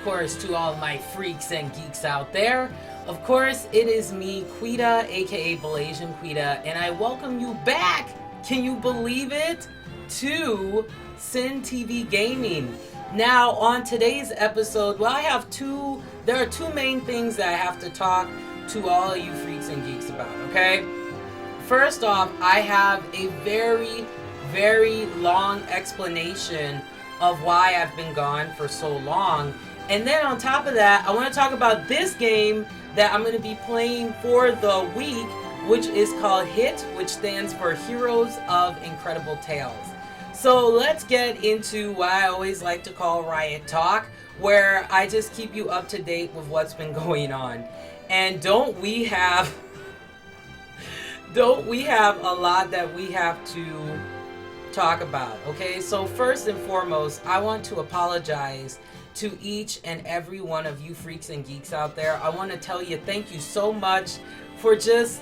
course, to all my freaks and geeks out there. Of course, it is me, Quita, aka Blasian Quita, and I welcome you back, can you believe it, to Sin TV Gaming. Now, on today's episode, well, there are two main things that I have to talk to all of you freaks and geeks about, okay? First off, I have a very, very long explanation of why I've been gone for so long. And then on top of that, I want to talk about this game that I'm going to be playing for the week, which is called HIT, which stands for Heroes of Incredible Tales. So let's get into what I always like to call Riot Talk, where I just keep you up to date with what's been going on. And don't we have a lot that we have to talk about, okay? So first and foremost, I want to apologize to each and every one of you freaks and geeks out there. I want to tell you thank you so much for just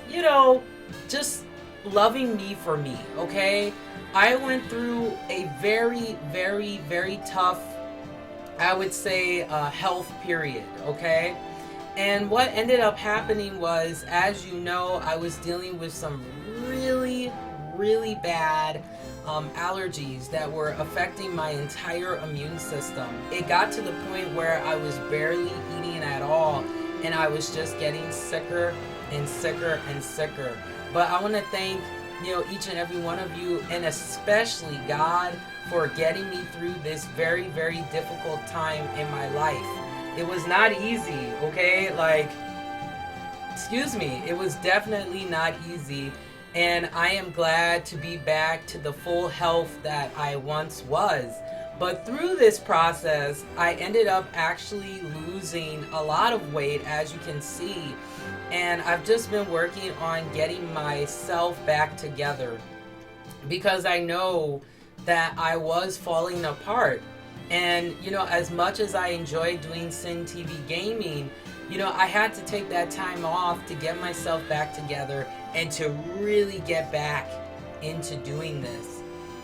loving me for me, okay? I went through a very, very, very tough, I would say, health period, okay? And what ended up happening was, as you know, I was dealing with some really, really bad allergies that were affecting my entire immune system. It got to the point where I was barely eating at all, and I was just getting sicker and sicker and sicker. But I want to thank, each and every one of you, and especially God, for getting me through this very, very difficult time in my life. It was not easy, okay? It was definitely not easy. And I am glad to be back to the full health that I once was. But through this process, I ended up actually losing a lot of weight, as you can see. And I've just been working on getting myself back together, because I know that I was falling apart. And, as much as I enjoy doing Sin TV Gaming, I had to take that time off to get myself back together and to really get back into doing this.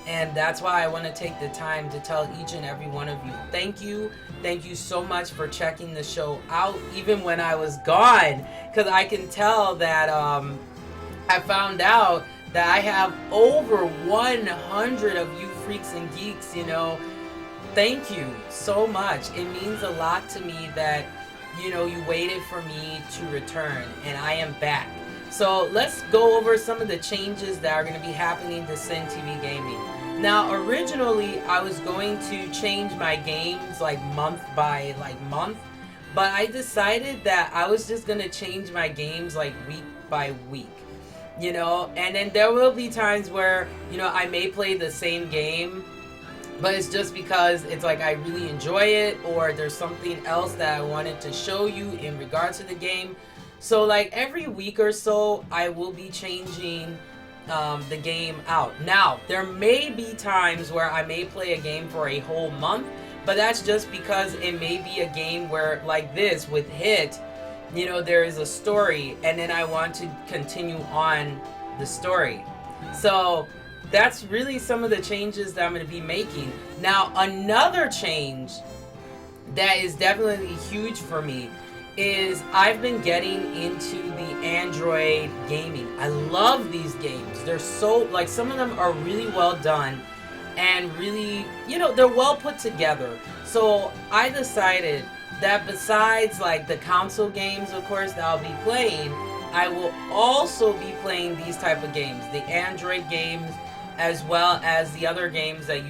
And that's why I want to take the time to tell each and every one of you, thank you. Thank you so much for checking the show out, even when I was gone. Because I can tell that I found out that I have over 100 of you freaks and geeks, Thank you so much. It means a lot to me that you waited for me to return, and I am back. So let's go over some of the changes that are going to be happening to Sin TV Gaming. Now, originally, I was going to change my games month by month, but I decided that I was just going to change my games week by week, and then there will be times where, I may play the same game, but it's just because it's I really enjoy it, or there's something else that I wanted to show you in regards to the game. So every week or so, I will be changing the game out. Now, there may be times where I may play a game for a whole month, but that's just because it may be a game where, like this with HIT, there is a story, and then I want to continue on the story. So that's really some of the changes that I'm going to be making. Now, another change that is definitely huge for me is I've been getting into the Android gaming. I love these games. They're so, some of them are really well done and really, they're well put together. So I decided that besides the console games, of course, that I'll be playing, I will also be playing these type of games, the Android games, as well as the other games that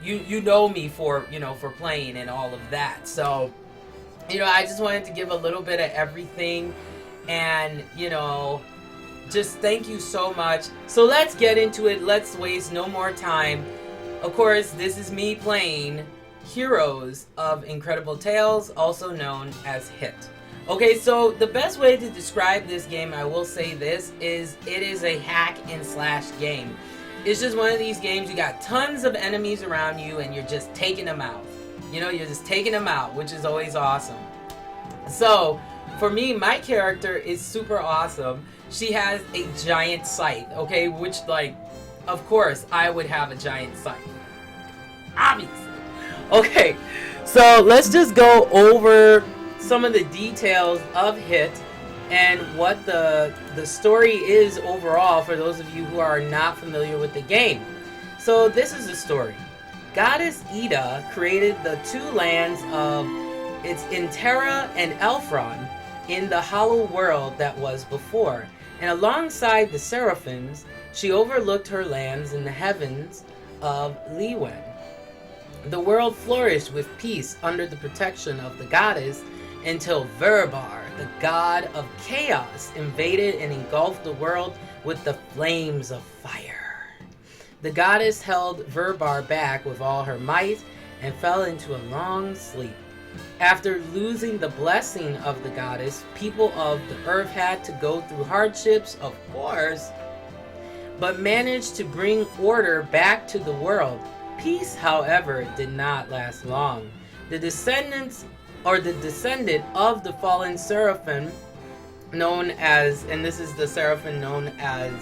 you know me for, for playing and all of that. So, I just wanted to give a little bit of everything, and, just thank you so much. So let's get into it. Let's waste no more time. Of course, this is me playing Heroes of Incredible Tales, also known as HIT. Okay, so the best way to describe this game, I will say this, is it is a hack and slash game. It's just one of these games, you got tons of enemies around you and you're just taking them out. You're just taking them out, which is always awesome. So, for me, my character is super awesome. She has a giant scythe, okay? Which, of course, I would have a giant scythe. Obviously. Okay, So let's just go over some of the details of Hit and what the story is overall for those of you who are not familiar with the game. So this is the story. Goddess Ida created the two lands of its Intera and Elfron in the hollow world that was before, and alongside the seraphims, she overlooked her lands in the heavens of Lewen. The world flourished with peace under the protection of the goddess until Verbar, the god of chaos, invaded and engulfed the world with the flames of fire. The goddess held Verbar back with all her might and fell into a long sleep. After losing the blessing of the goddess, people of the earth had to go through hardships, of course, but managed to bring order back to the world. Peace, however, did not last long. The descendant of the fallen seraphim, known as, and this is the seraphim known as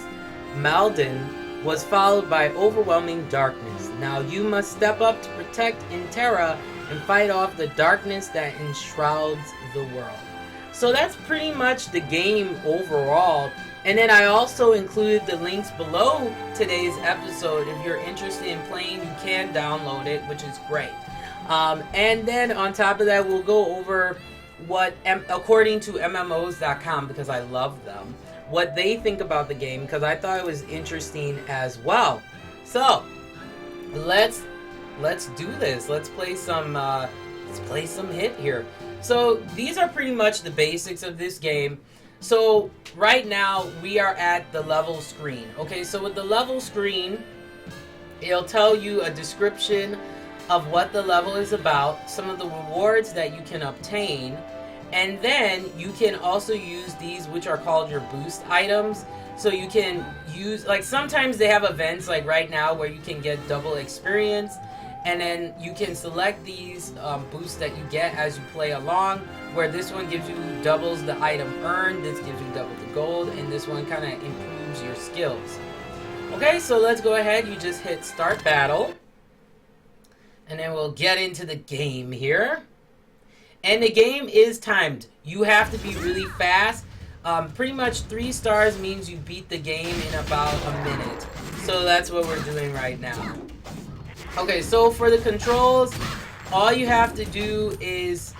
Malden, was followed by overwhelming darkness. Now you must step up to protect Intera and fight off the darkness that enshrouds the world. So that's pretty much the game overall. And then I also included the links below today's episode. If you're interested in playing, you can download it, which is great. And then on top of that, we'll go over what, according to MMOs.com, because I love them, what they think about the game, because I thought it was interesting as well. So let's do this. Let's play some Hit here. So these are pretty much the basics of this game. So right now we are at the level screen. Okay, so with the level screen, it'll tell you a description of what the level is about, some of the rewards that you can obtain, and then you can also use these, which are called your boost items. So you can use, like, sometimes they have events like right now where you can get double experience, and then you can select these boosts that you get as you play along, where this one gives you doubles the item earned, this gives you double the gold, and this one kind of improves your skills. Okay, so let's go ahead. You just hit start battle, and then we'll get into the game here. And the game is timed. You have to be really fast. Pretty much 3 stars means you beat the game in about a minute. So that's what we're doing right now. Okay, so for the controls, all you have to do is,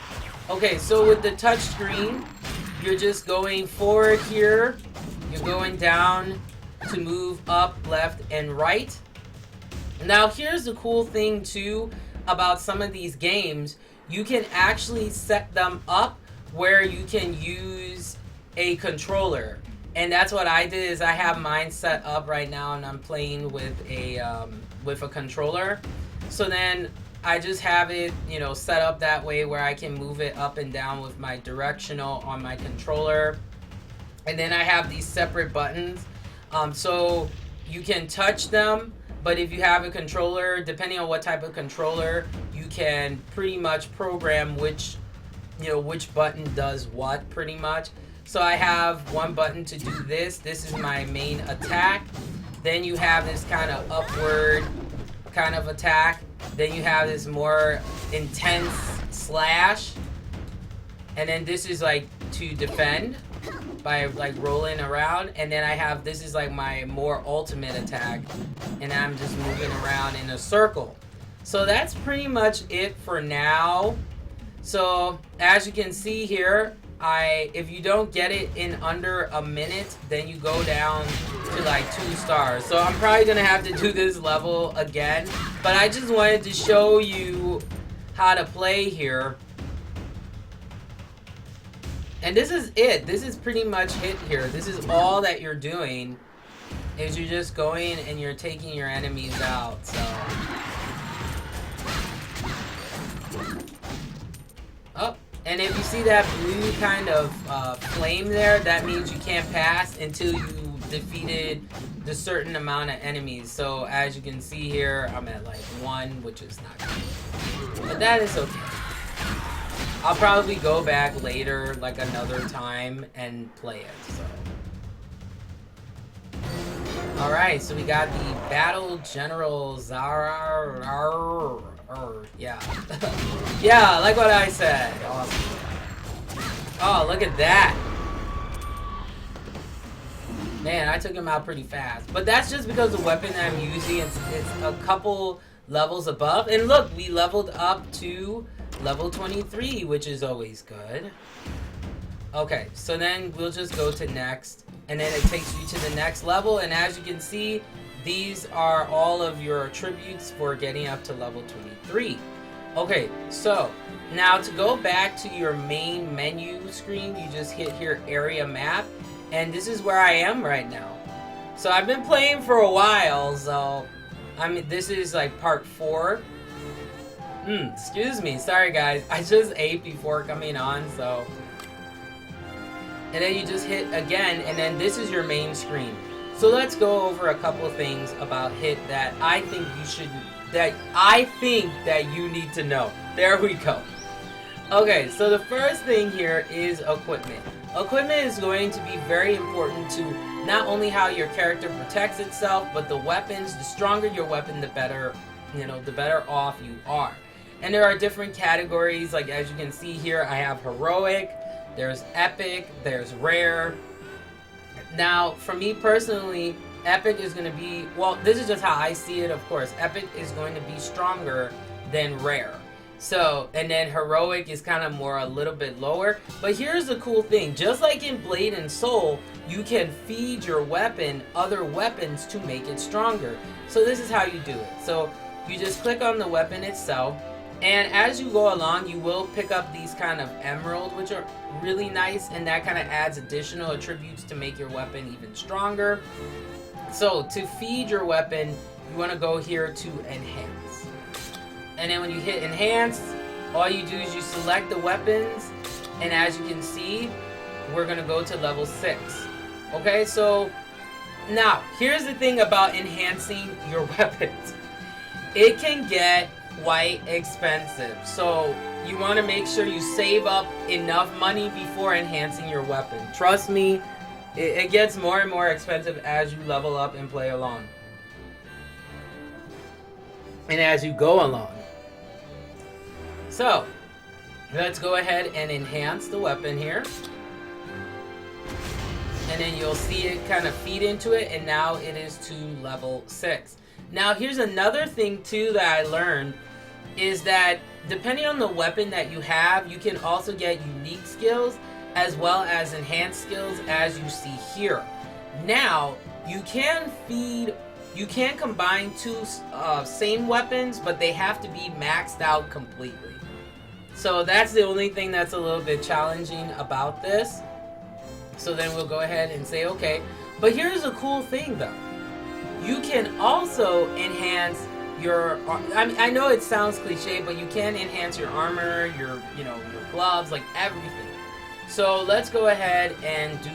okay, so with the touch screen, you're just going forward here, you're going down to move up, left, and right. Now here's the cool thing too about some of these games. You can actually set them up where you can use a controller. And that's what I did, is I have mine set up right now and I'm playing with a controller. So then I just have it, set up that way where I can move it up and down with my directional on my controller. And then I have these separate buttons. So you can touch them, but if you have a controller, depending on what type of controller, you can pretty much program which button does what pretty much. So I have one button to do this. This is my main attack. Then you have this kind of upward kind of attack. Then you have this more intense slash. And then this is like to defend by like rolling around. And then I have, this is like my more ultimate attack. And I'm just moving around in a circle. So that's pretty much it for now. So as you can see here, if you don't get it in under a minute, then you go down to like 2 stars. So I'm probably gonna have to do this level again, but I just wanted to show you how to play here. And this is it. This is pretty much Hit here. This is all that you're doing, is you're just going and you're taking your enemies out. So oh. And if you see that blue kind of flame there, that means you can't pass until you defeated the certain amount of enemies. So as you can see here, I'm at like 1, which is not good. But that is okay. I'll probably go back later, like another time, and play it. So, alright, so we got the Battle General Zara. Yeah. Yeah, like what I said. Awesome. Oh, look at that. Man, I took him out pretty fast. But that's just because the weapon that I'm using is a couple levels above. And look, we leveled up to level 23, which is always good. Okay, so then we'll just go to next. And then it takes you to the next level. And as you can see, these are all of your attributes for getting up to level 23. Okay, so now to go back to your main menu screen, you just hit here, area map. And this is where I am right now. So I've been playing for a while, so I mean, this is like part 4. Excuse me, sorry guys. I just ate before coming on, so. And then you just hit again, and then this is your main screen. So let's go over a couple of things about HIT that I think you need to know. There we go. Okay, so the first thing here is equipment. Equipment is going to be very important to not only how your character protects itself, but the weapons. The stronger your weapon, the better, the better off you are. And there are different categories, like as you can see here, I have heroic, there's epic, there's rare. Now, for me personally, epic is going to be, well, this is just how I see it, of course. Epic is going to be stronger than rare. So, and then heroic is kind of more a little bit lower. But here's the cool thing. Just like in Blade and Soul, you can feed your weapon other weapons to make it stronger. So this is how you do it. So you just click on the weapon itself. And as you go along, you will pick up these kind of emerald, which are really nice. And that kind of adds additional attributes to make your weapon even stronger. So to feed your weapon, you want to go here to enhance. And then when you hit enhance, all you do is you select the weapons, and as you can see, we're gonna go to level 6. Okay, so now here's the thing about enhancing your weapons. It can get quite expensive, so you want to make sure you save up enough money before enhancing your weapon. Trust me, it gets more and more expensive as you level up and play along, and as you go along. So, let's go ahead and enhance the weapon here. And then you'll see it kind of feed into it, and now it is to level 6. Now, here's another thing too that I learned, is that depending on the weapon that you have, you can also get unique skills as well as enhanced skills, as you see here. Now, you can combine two same weapons, but they have to be maxed out completely. So that's the only thing that's a little bit challenging about this. So then we'll go ahead and say okay. But here's the cool thing though. You can also enhance your, I know it sounds cliche, but you can enhance your armor, your gloves, like everything. So let's go ahead and do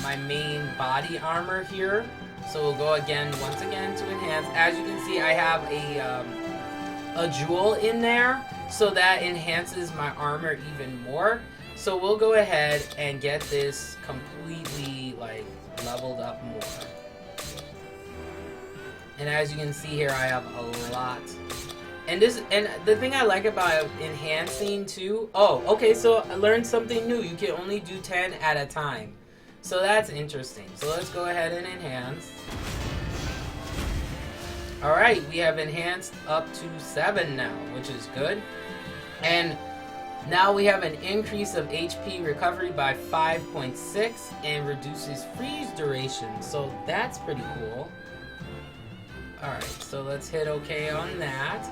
my main body armor here. So we'll go once again to enhance. As you can see, I have a jewel in there, so that enhances my armor even more. So we'll go ahead and get this completely leveled up more. And as you can see here, I have a lot. And the thing I like about enhancing too, so I learned something new. You can only do 10 at a time. So that's interesting. So let's go ahead and enhance. Alright, we have enhanced up to 7 now, which is good. And now we have an increase of HP recovery by 5.6 and reduces freeze duration. So that's pretty cool. Alright, so let's hit OK on that.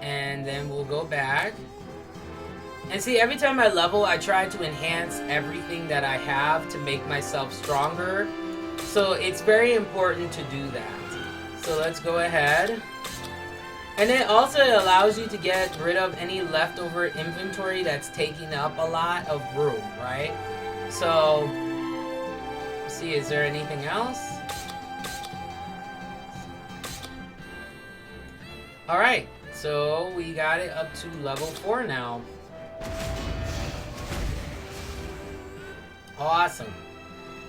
And then we'll go back. And see, every time I level, I try to enhance everything that I have to make myself stronger. So it's very important to do that. So let's go ahead. And it also allows you to get rid of any leftover inventory that's taking up a lot of room, right? So, let's see, is there anything else? Alright, so we got it up to level 4 now. Awesome.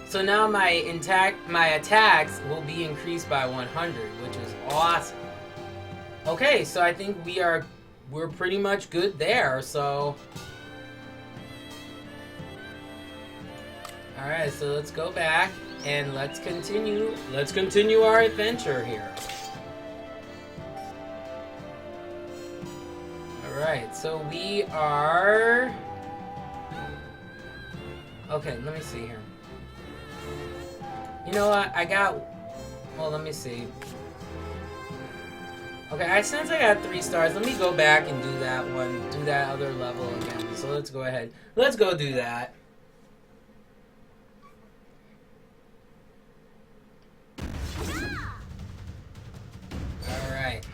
So now my attacks will be increased by 100, which is awesome. Okay, so I think we're pretty much good there. So, all right, so let's go back and let's continue. Let's continue our adventure here. All right, so we are. Okay, let me see here. You know what? I got. Well, let me see. Okay, since I got 3 stars, let me go back and do that one, do that other level again. So let's go ahead. Let's go do that. Alright.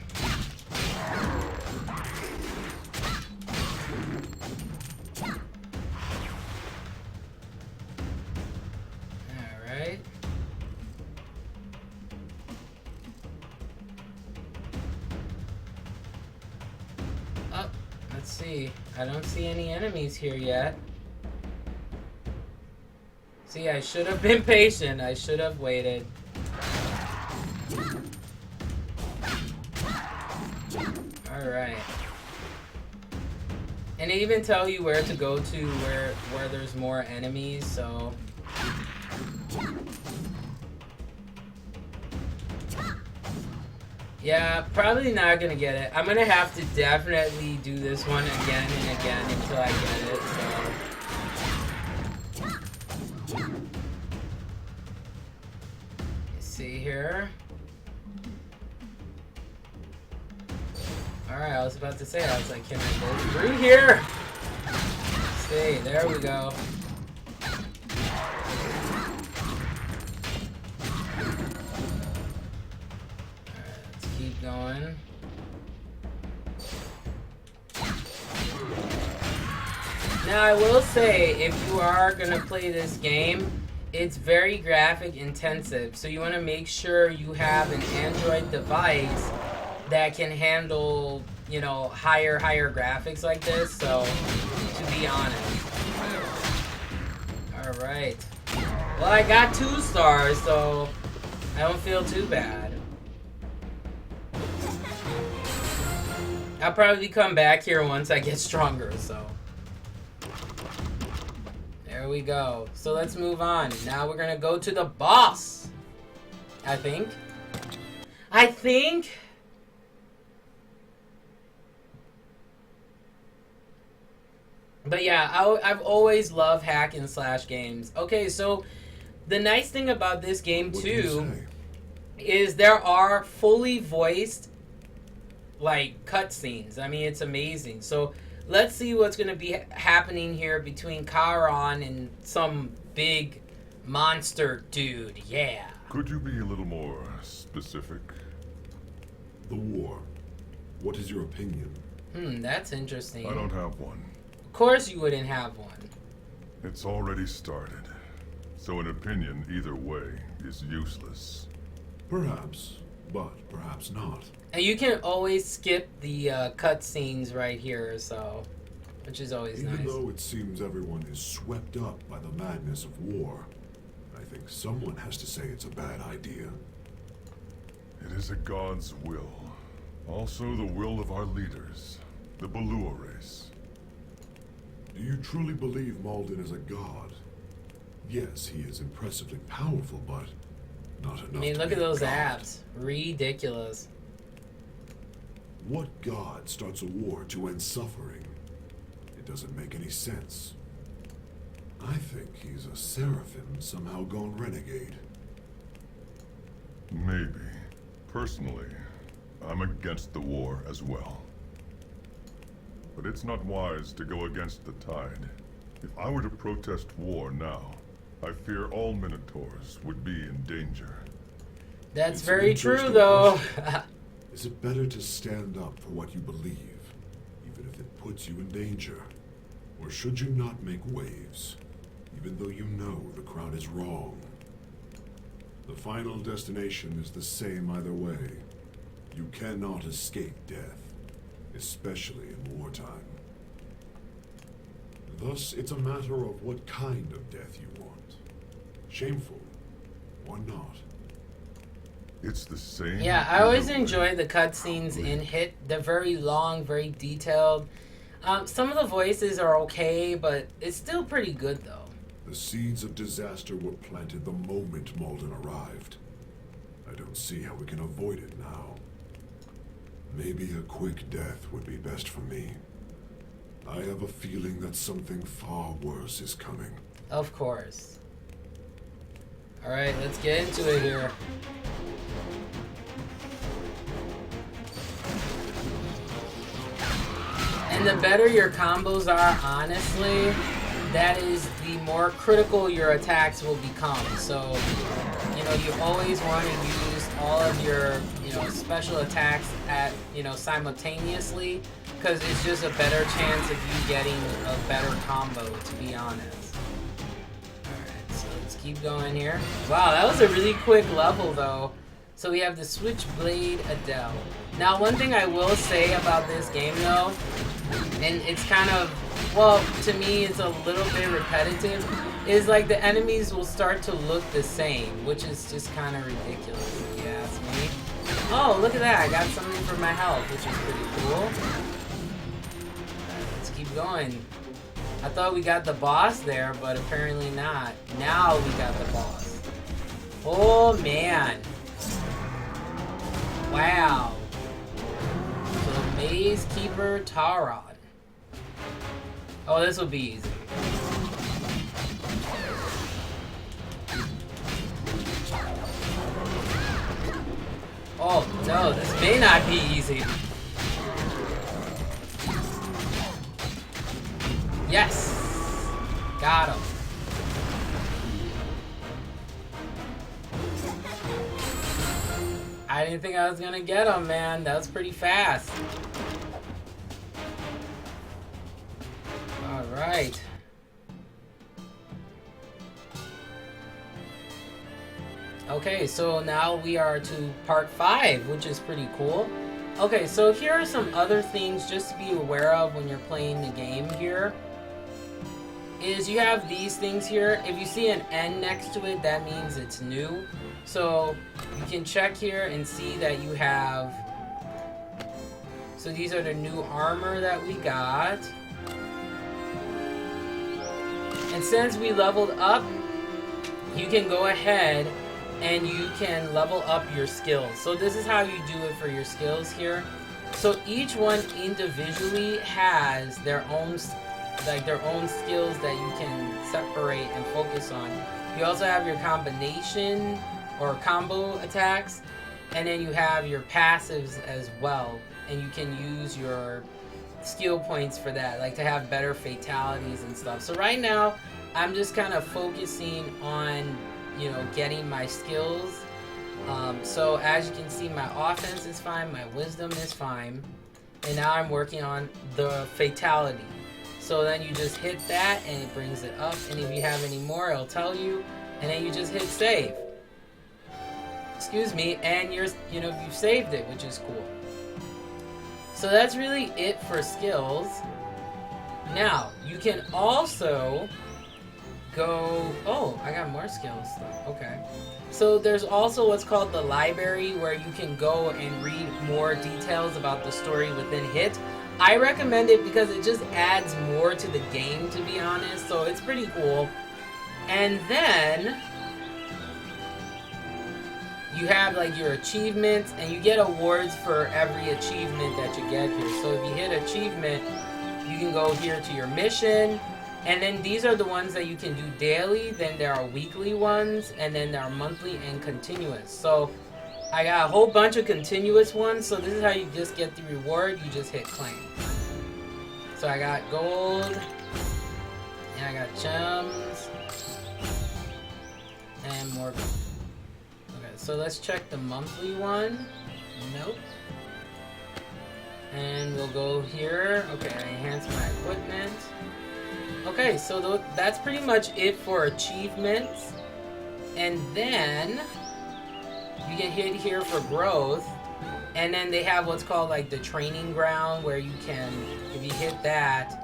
Alright. Let's see. I don't see any enemies here yet. See, I should have been patient. I should have waited. Alright. And they even tell you where to go to where there's more enemies, so... Yeah, probably not gonna get it. I'm gonna have to definitely do this one again and again until I get it, so... Let's see here. Alright, I was about to say, I was like, can I go through here? Let's see, there we go. Going. Now I will say, if you are gonna play this game, it's very graphic intensive, so you want to make sure you have an Android device that can handle, you know, higher graphics like this. So, to be honest. All right. Well, I got 2 stars, so I don't feel too bad. I'll probably come back here once I get stronger, so. There we go. So let's move on. Now we're gonna go to the boss. I think. But yeah, I've always loved hack and slash games. Okay, so the nice thing about this game too is there are fully voiced like cutscenes. I mean, it's amazing. So let's see what's going to be happening here between Chiron and some big monster dude. Yeah. Could you be a little more specific? The war. What is your opinion? That's interesting. I don't have one. Of course you wouldn't have one. It's already started. So an opinion either way is useless. Perhaps, but perhaps not. And you can always skip the cutscenes right here, so, which is always nice. Even though it seems everyone is swept up by the madness of war, I think someone has to say it's a bad idea. It is a god's will. Also the will of our leaders, the Balua race. Do you truly believe Malden is a god? Yes, he is impressively powerful, but not enough. I mean, look at those abs. Ridiculous. What god starts a war to end suffering? It doesn't make any sense. I think he's a seraphim somehow gone renegade. Maybe. Personally, I'm against the war as well. But it's not wise to go against the tide. If I were to protest war now, I fear all Minotaurs would be in danger. That's very true, though. Is it better to stand up for what you believe, even if it puts you in danger? Or should you not make waves, even though you know the crown is wrong? The final destination is the same either way. You cannot escape death, especially in wartime. Thus, it's a matter of what kind of death you want. Shameful, or not. It's the same. Yeah, I always enjoy the cutscenes in Hit. They're very long, very detailed. Some of the voices are okay, but it's still pretty good though. The seeds of disaster were planted the moment Malden arrived. I don't see how we can avoid it now. Maybe a quick death would be best for me. I have a feeling that something far worse is coming. Of course. Alright, let's get into it here. And the better your combos are, honestly, that is the more critical your attacks will become. So, you know, you always want to use all of your, you know, special attacks at, you know, simultaneously, because it's just a better chance of you getting a better combo, to be honest. Alright, so let's keep going here. Wow, that was a really quick level, though. So we have the Switchblade Adele. Now, one thing I will say about this game, though, and it's kind of, well, to me, it's a little bit repetitive, is like the enemies will start to look the same, which is just kind of ridiculous, if you ask me. Oh, look at that. I got something for my health, which is pretty cool. Alright, let's keep going. I thought we got the boss there, but apparently not. Now we got the boss. Oh, man. Wow. So, Maze Keeper Taron. Oh, this will be easy. Oh, no, this may not be easy. Yes! Got him. I didn't think I was gonna get him, man. That was pretty fast. Alright. Okay, so now we are to part 5, which is pretty cool. Okay, so here are some other things just to be aware of when you're playing the game here. Is you have these things here. If you see an N next to it, that means it's new. So you can check here and see that you have, so these are the new armor that we got. And since we leveled up, you can go ahead and you can level up your skills. So this is how you do it for your skills here. So each one individually has their own, like their own skills that you can separate and focus on. You also have your combination or combo attacks, and then you have your passives as well, and you can use your skill points for that, like to have better fatalities and stuff. So right now I'm just kind of focusing on, you know, getting my skills. So as you can see, my offense is fine, my wisdom is fine, and now I'm working on the fatality. So then you just hit that and it brings it up, and if you have any more, it'll tell you, and then you just hit save. Excuse me, and you've saved it, which is cool. So that's really it for skills. Now, you can also go, oh, I got more skills stuff, okay. So there's also what's called the library, where you can go and read more details about the story within Hit. I recommend it because it just adds more to the game, to be honest, so it's pretty cool. And then you have like your achievements, and you get awards for every achievement that you get here. So if you hit achievement, you can go here to your mission, and then these are the ones that you can do daily. Then there are weekly ones, and then there are monthly and continuous. So I got a whole bunch of continuous ones, so this is how you just get the reward. You just hit claim. So I got gold, and I got gems, and more gold. Okay, so let's check the monthly one. Nope. And we'll go here. Okay, I enhance my equipment. Okay, so that's pretty much it for achievements. And then you can hit here for growth. And then they have what's called like the training ground, where you can, if you hit that,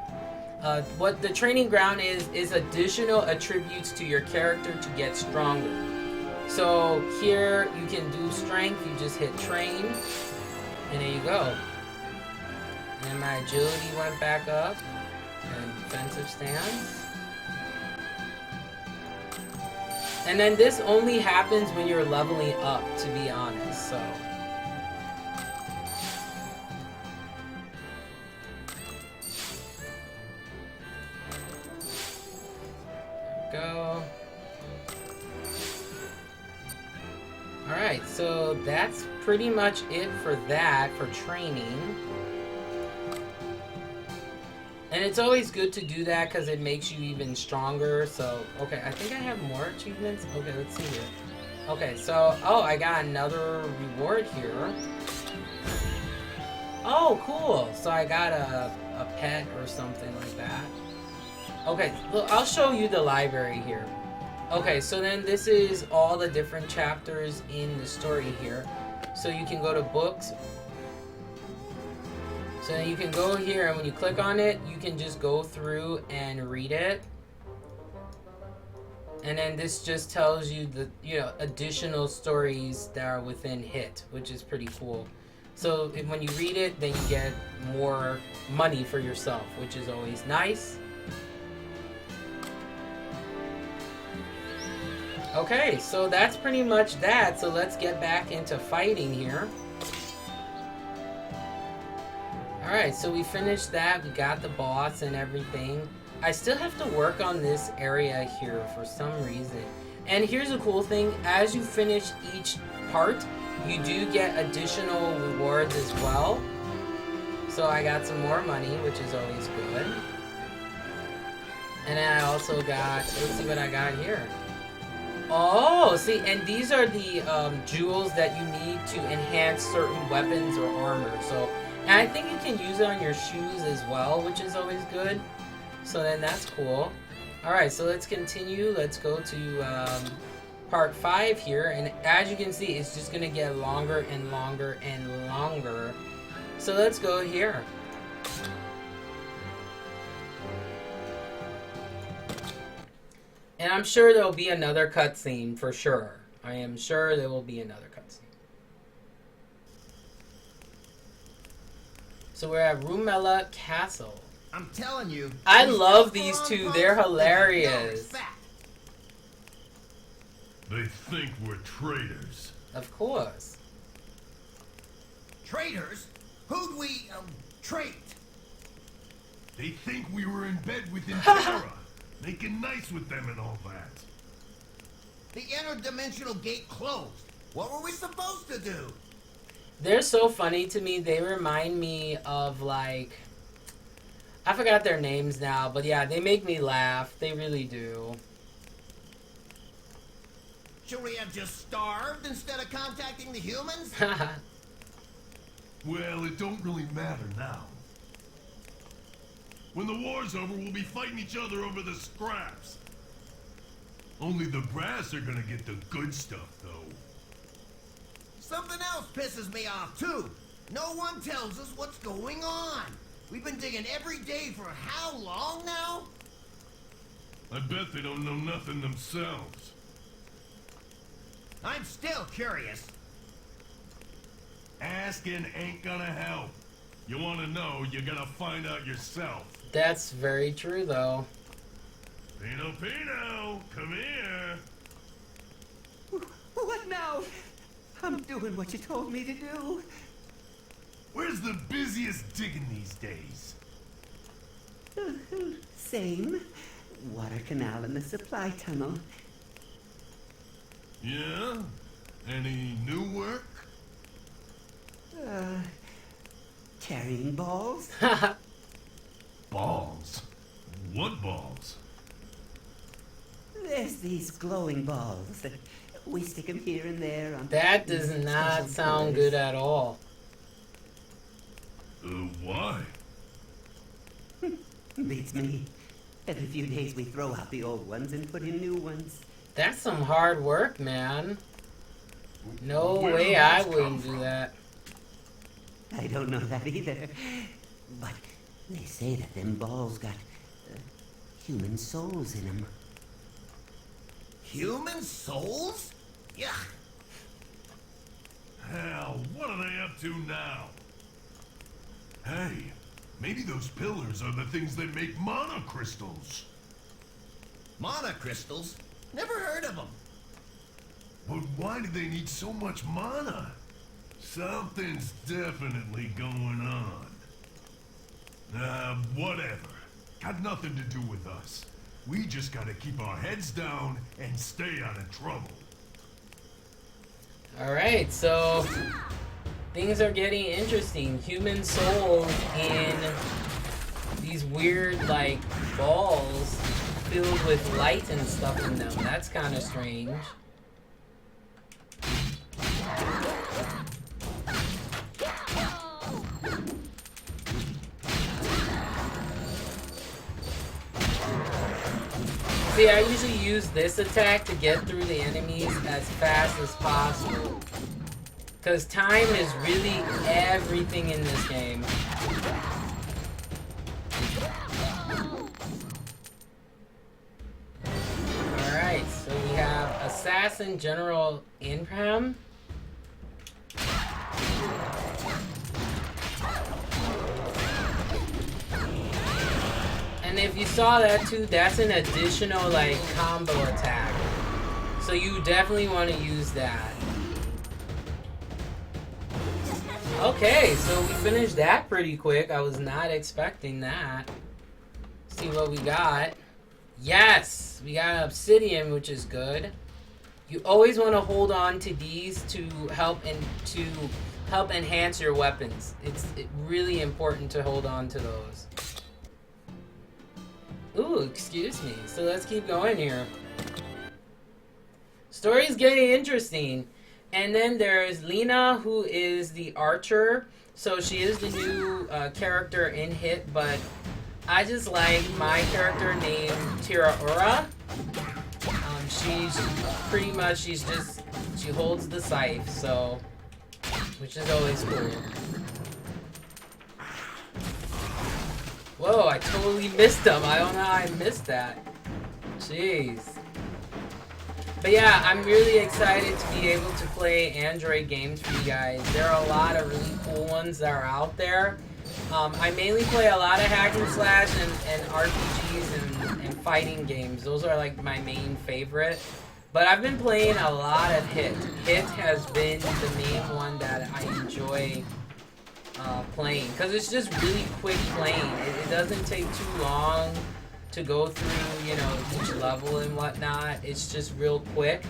what the training ground is additional attributes to your character to get stronger. So here you can do strength. You just hit train, and there you go. And my agility went back up, and defensive stance. And then this only happens when you're leveling up, to be honest, so. Go. Alright, so that's pretty much it for that, for training. And it's always good to do that because it makes you even stronger. So, okay, I think I have more achievements. Okay, let's see here. Okay, so, oh, I got another reward here. Oh, cool. So I got a pet or something like that. Okay, look, I'll show you the library here. Okay, so then this is all the different chapters in the story here. So you can go to books. So then you can go here, and when you click on it, you can just go through and read it. And then this just tells you the, you know, additional stories that are within HIT, which is pretty cool. So when you read it, then you get more money for yourself, which is always nice. Okay, so that's pretty much that. So let's get back into fighting here. Alright, so we finished that. We got the boss and everything. I still have to work on this area here for some reason. And here's a cool thing. As you finish each part, you do get additional rewards as well. So I got some more money, which is always good. And then I also got, let's see what I got here. Oh, see, and these are the jewels that you need to enhance certain weapons or armor. So, and I think you can use it on your shoes as well, which is always good. So then that's cool. Alright, so let's continue. Let's go to part 5 here. And as you can see, it's just going to get longer and longer and longer. So let's go here. And I'm sure there'll be another cutscene for sure. I am sure there will be another cutscene. So we're at Rumela Castle. I'm telling you. I love these two. They're hilarious. They think we're traitors. Of course. Traitors? Who'd we, trait? They think we were in bed with Intera, making nice with them and all that. The interdimensional gate closed. What were we supposed to do? They're so funny to me. They remind me of, like, I forgot their names now, but yeah, they make me laugh. They really do. Should we have just starved instead of contacting the humans? Well, it don't really matter now. When the war's over, we'll be fighting each other over the scraps. Only the brass are gonna get the good stuff, though. Something else pisses me off, too. No one tells us what's going on. We've been digging every day for how long now? I bet they don't know nothing themselves. I'm still curious. Asking ain't gonna help. You wanna know, you gotta find out yourself. That's very true, though. Pino, come here. What now? I'm doing what you told me to do. Where's the busiest digging these days? Same. Water canal and the supply tunnel. Yeah? Any new work? Carrying balls? Balls? What balls? There's these glowing balls. We stick them here and there on That does these not special sound pillars. good at all. Why? Beats me. Every few days we throw out the old ones and put in new ones. That's some hard work, man. No Where way do I those wouldn't come do from? that. I don't know that either. But they say that them balls got human souls in them. Human souls? Yuck. Hell, what are they up to now? Hey, maybe those pillars are the things that make mana crystals. Mana crystals? Never heard of them. But why do they need so much mana? Something's definitely going on. Whatever. Got nothing to do with us. We just gotta keep our heads down and stay out of trouble. Alright, so things are getting interesting. Human souls in these weird, like, balls filled with light and stuff in them. That's kind of strange. See, I usually use this attack to get through the enemies as fast as possible. Because time is really everything in this game. Alright, so we have Assassin General Ingram. And if you saw that too, that's an additional like combo attack. So you definitely want to use that. Okay, so we finished that pretty quick. I was not expecting that. See what we got. Yes, we got obsidian, which is good. You always want to hold on to these to help enhance your weapons. It's really important to hold on to those. Ooh, excuse me. So let's keep going here. Story's getting interesting. And then there's Lena, who is the archer. So she is the new character in Hit, but I just like my character named Tiraura. She's pretty much, she holds the scythe, so, which is always cool. Whoa, I totally missed him. I don't know how I missed that. Jeez. But yeah, I'm really excited to be able to play Android games for you guys. There are a lot of really cool ones that are out there. I mainly play a lot of hack and slash and RPGs and fighting games. Those are like my main favorite. But I've been playing a lot of Hit. Hit has been the main one that I enjoy playing, because it's just really quick playing. It doesn't take too long to go through, you know, each level and whatnot. It's just real quick.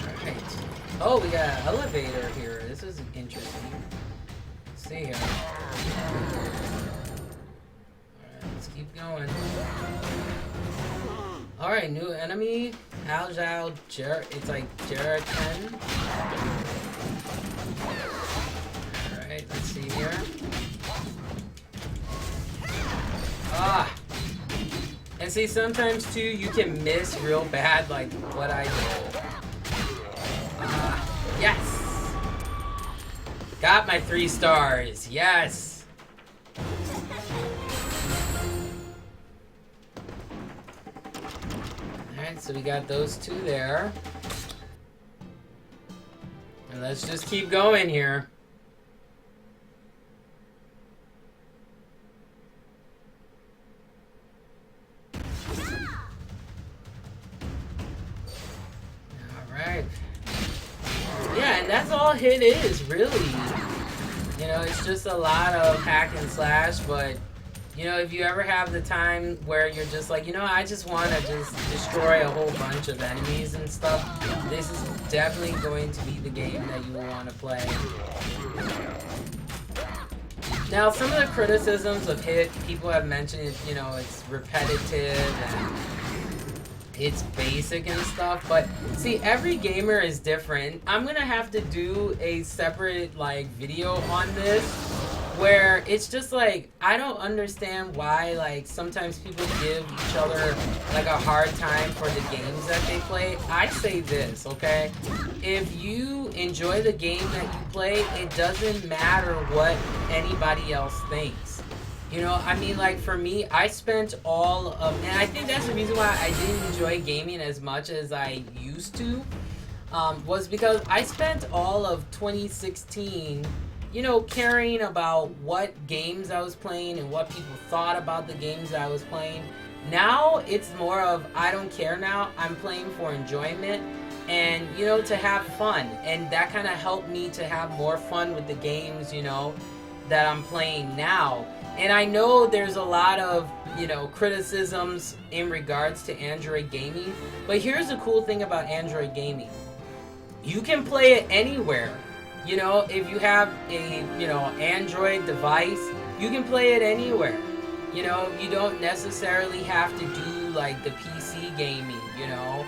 Alright. Oh, we got an elevator here. This is interesting. Let's see here. Alright, let's keep going. Alright, new enemy. It's like Jeraten. Alright, let's see here. Ah! And see, sometimes too, you can miss real bad, like what I did. Yes! Got my 3 stars, yes! Alright, so we got those 2 there. And let's just keep going here. Alright. Yeah, and that's all Hit is, really. You know, it's just a lot of hack and slash, but, you know, if you ever have the time where you're just like, you know, I just want to just destroy a whole bunch of enemies and stuff, this is definitely going to be the game that you will want to play. Now, some of the criticisms of Hit, people have mentioned, you know, it's repetitive and it's basic and stuff, but see, every gamer is different. I'm gonna have to do a separate like video on this where it's just like, I don't understand why like sometimes people give each other like a hard time for the games that they play. I say this, okay? If you enjoy the game that you play, it doesn't matter what anybody else thinks. You know, I mean, like, for me, I spent all of, and I think that's the reason why I didn't enjoy gaming as much as I used to, was because I spent all of 2016, you know, caring about what games I was playing and what people thought about the games I was playing. Now, it's more of, I don't care now, I'm playing for enjoyment and, you know, to have fun. And that kind of helped me to have more fun with the games, you know, that I'm playing now. And I know there's a lot of, you know, criticisms in regards to Android gaming, but here's the cool thing about Android gaming. You can play it anywhere. You know, if you have a, you know, Android device, you can play it anywhere. You know, you don't necessarily have to do like the PC gaming, you know.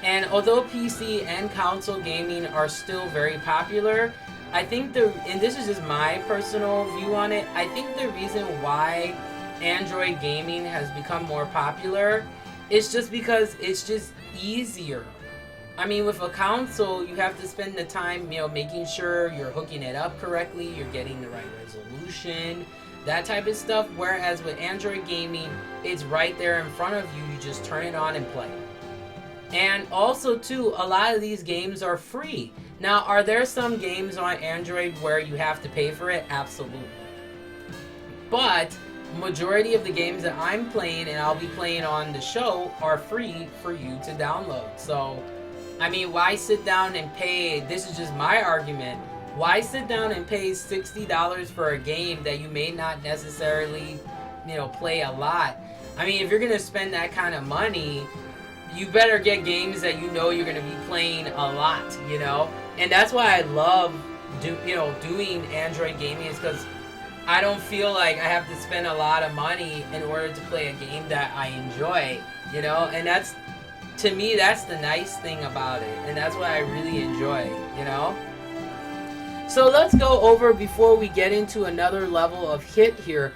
And although PC and console gaming are still very popular, I think and this is just my personal view on it, I think the reason why Android gaming has become more popular is just because it's just easier. I mean, with a console, you have to spend the time, you know, making sure you're hooking it up correctly, you're getting the right resolution, that type of stuff. Whereas with Android gaming, it's right there in front of you. You just turn it on and play. And also, too, a lot of these games are free. Now, are there some games on Android where you have to pay for it? Absolutely. But majority of the games that I'm playing and I'll be playing on the show are free for you to download. So, I mean, why sit down and pay? This is just my argument. Why sit down and pay $60 for a game that you may not necessarily, you know, play a lot? I mean, if you're going to spend that kind of money, you better get games that you know you're going to be playing a lot, you know? And that's why I love doing Android gaming, is because I don't feel like I have to spend a lot of money in order to play a game that I enjoy, you know? And that's, to me, that's the nice thing about it. And that's what I really enjoy, you know? So let's go over, before we get into another level of hit here,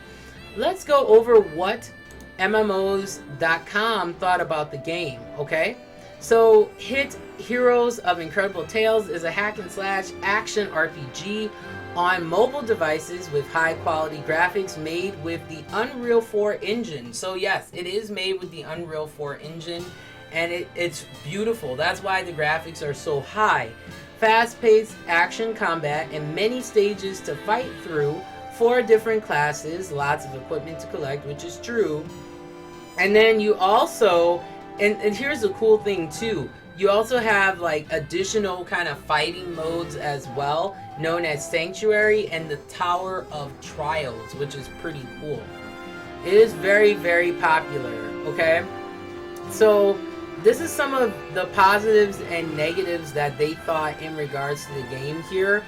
let's go over what MMOs.com thought about the game, okay? So, Hit Heroes of Incredible Tales is a hack and slash action RPG on mobile devices with high quality graphics made with the Unreal 4 engine. So yes, it is made with the Unreal 4 engine, and it's beautiful. That's why the graphics are so high. Fast-paced action combat and many stages to fight through, 4 different classes, lots of equipment to collect, which is true. And then you also, and here's the cool thing too, you also have like additional kind of fighting modes as well, known as Sanctuary and the Tower of Trials, which is pretty cool. It is very, very popular, okay? So this is some of the positives and negatives that they thought in regards to the game here.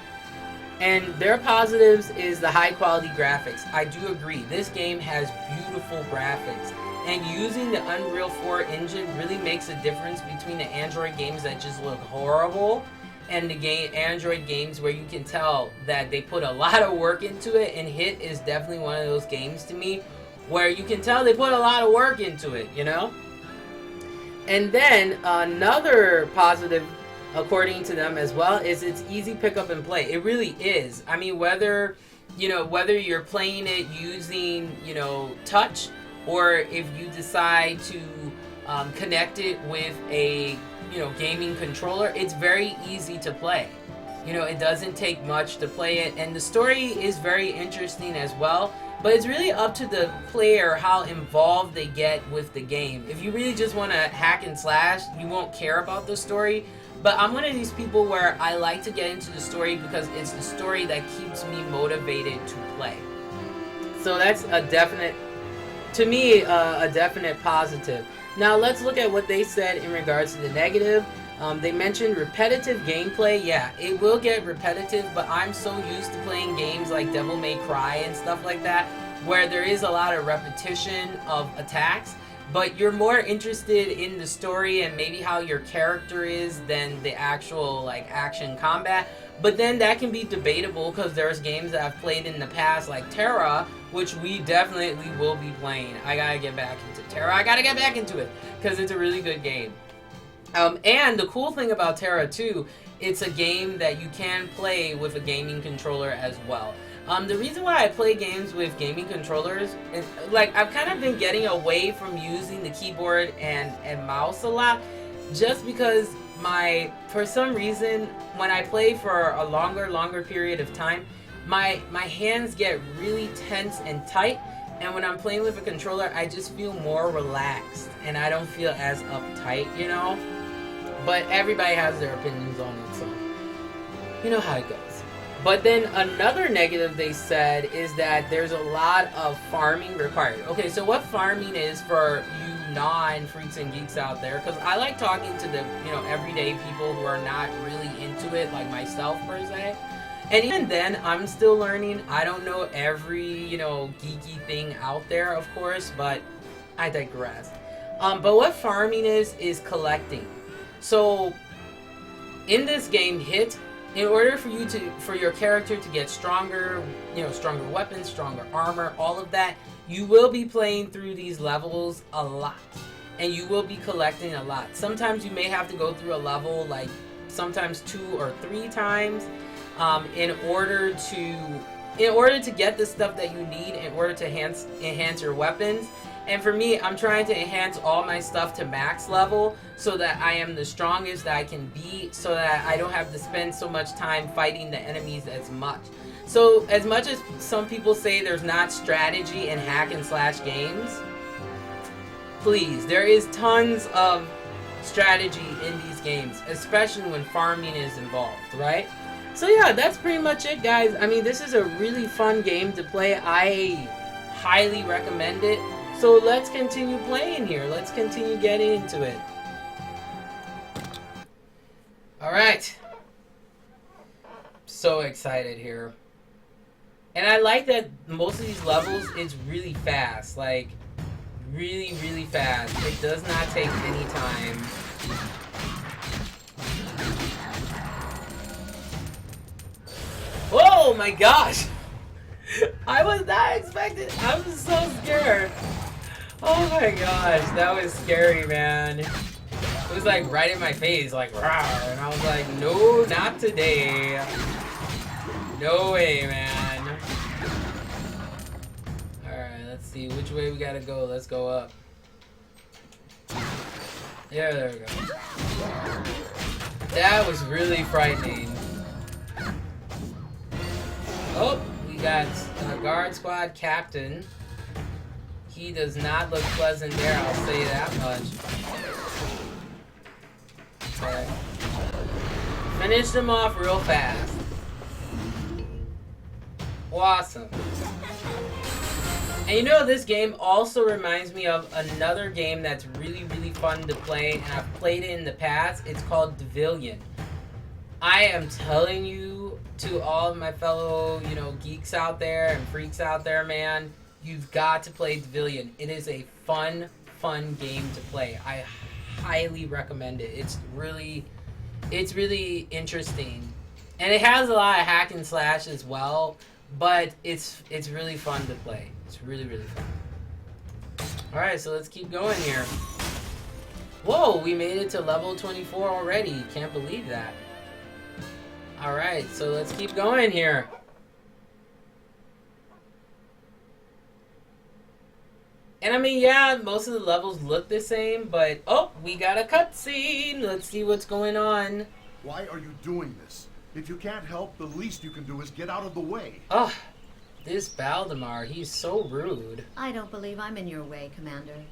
And their positives is the high quality graphics. I do agree. This game has beautiful graphics. And using the Unreal 4 engine really makes a difference between the Android games that just look horrible and the Android games where you can tell that they put a lot of work into it. And Hit is definitely one of those games to me where you can tell they put a lot of work into it, you know? And then another positive, according to them as well, is it's easy pick up and play. It really is. I mean, whether you're playing it using, you know, touch, or if you decide to connect it with a, you know, gaming controller, it's very easy to play. You know, it doesn't take much to play it, and the story is very interesting as well. But it's really up to the player how involved they get with the game. If you really just want to hack and slash, you won't care about the story. But I'm one of these people where I like to get into the story because it's the story that keeps me motivated to play. So that's a definite, to me, a definite positive. Now let's look at what they said in regards to the negative. They mentioned repetitive gameplay. Yeah, it will get repetitive, but I'm so used to playing games like Devil May Cry and stuff like that, where there is a lot of repetition of attacks, but you're more interested in the story and maybe how your character is than the actual like action combat. But then that can be debatable because there's games that I've played in the past like Terra, which we definitely will be playing. I gotta get back into Terra. I gotta get back into it because it's a really good game. And the cool thing about Terra too, it's a game that you can play with a gaming controller as well. The reason why I play games with gaming controllers is, like, I've kind of been getting away from using the keyboard and mouse a lot, just because for some reason, when I play for a longer period of time, my hands get really tense and tight, and when I'm playing with a controller, I just feel more relaxed, and I don't feel as uptight, you know? But everybody has their opinions on it, so you know how it goes. But then another negative they said is that there's a lot of farming required. Okay, so what farming is for you non-freaks and geeks out there, because I like talking to the, you know, everyday people who are not really into it, like myself per se. And even then, I'm still learning. I don't know every, you know, geeky thing out there, of course, but I digress. But what farming is collecting. So in this game, in order for your character to get stronger, you know, stronger weapons, stronger armor, all of that, you will be playing through these levels a lot, and you will be collecting a lot. Sometimes you may have to go through a level like sometimes 2 or 3 times in order to get the stuff that you need in order to enhance your weapons. And for me, I'm trying to enhance all my stuff to max level so that I am the strongest that I can be, so that I don't have to spend so much time fighting the enemies as much. So as much as some people say there's not strategy in hack and slash games, please, there is tons of strategy in these games, especially when farming is involved, right? So yeah, that's pretty much it, guys. I mean, this is a really fun game to play. I highly recommend it. So let's continue playing here. Let's continue getting into it. Alright. So excited here. And I like that most of these levels is really fast. Like, really, really fast. It does not take any time. Oh my gosh! I was not expecting. I was so scared. Oh my gosh, that was scary, man. It was like right in my face, like rawr, and I was like, no, not today. No way, man. Alright, let's see which way we gotta go. Let's go up. Yeah, there we go. That was really frightening. Oh, we got a guard squad captain. He does not look pleasant there, I'll say that much. Okay. Finished him off real fast. Awesome. And you know, this game also reminds me of another game that's really, really fun to play, and I've played it in the past. It's called Divillion. I am telling you, to all of my fellow, you know, geeks out there and freaks out there, man, you've got to play Divillion. It is a fun game to play. I highly recommend it. It's really interesting. And it has a lot of hack and slash as well, but it's really fun to play. It's really, really fun. Alright, so let's keep going here. Whoa, we made it to level 24 already. Can't believe that. Alright, so let's keep going here. And I mean, yeah, most of the levels look the same, but oh, we got a cutscene. Let's see what's going on. Why are you doing this? If you can't help, the least you can do is get out of the way. Oh, this Baldemar, he's so rude. I don't believe I'm in your way, Commander.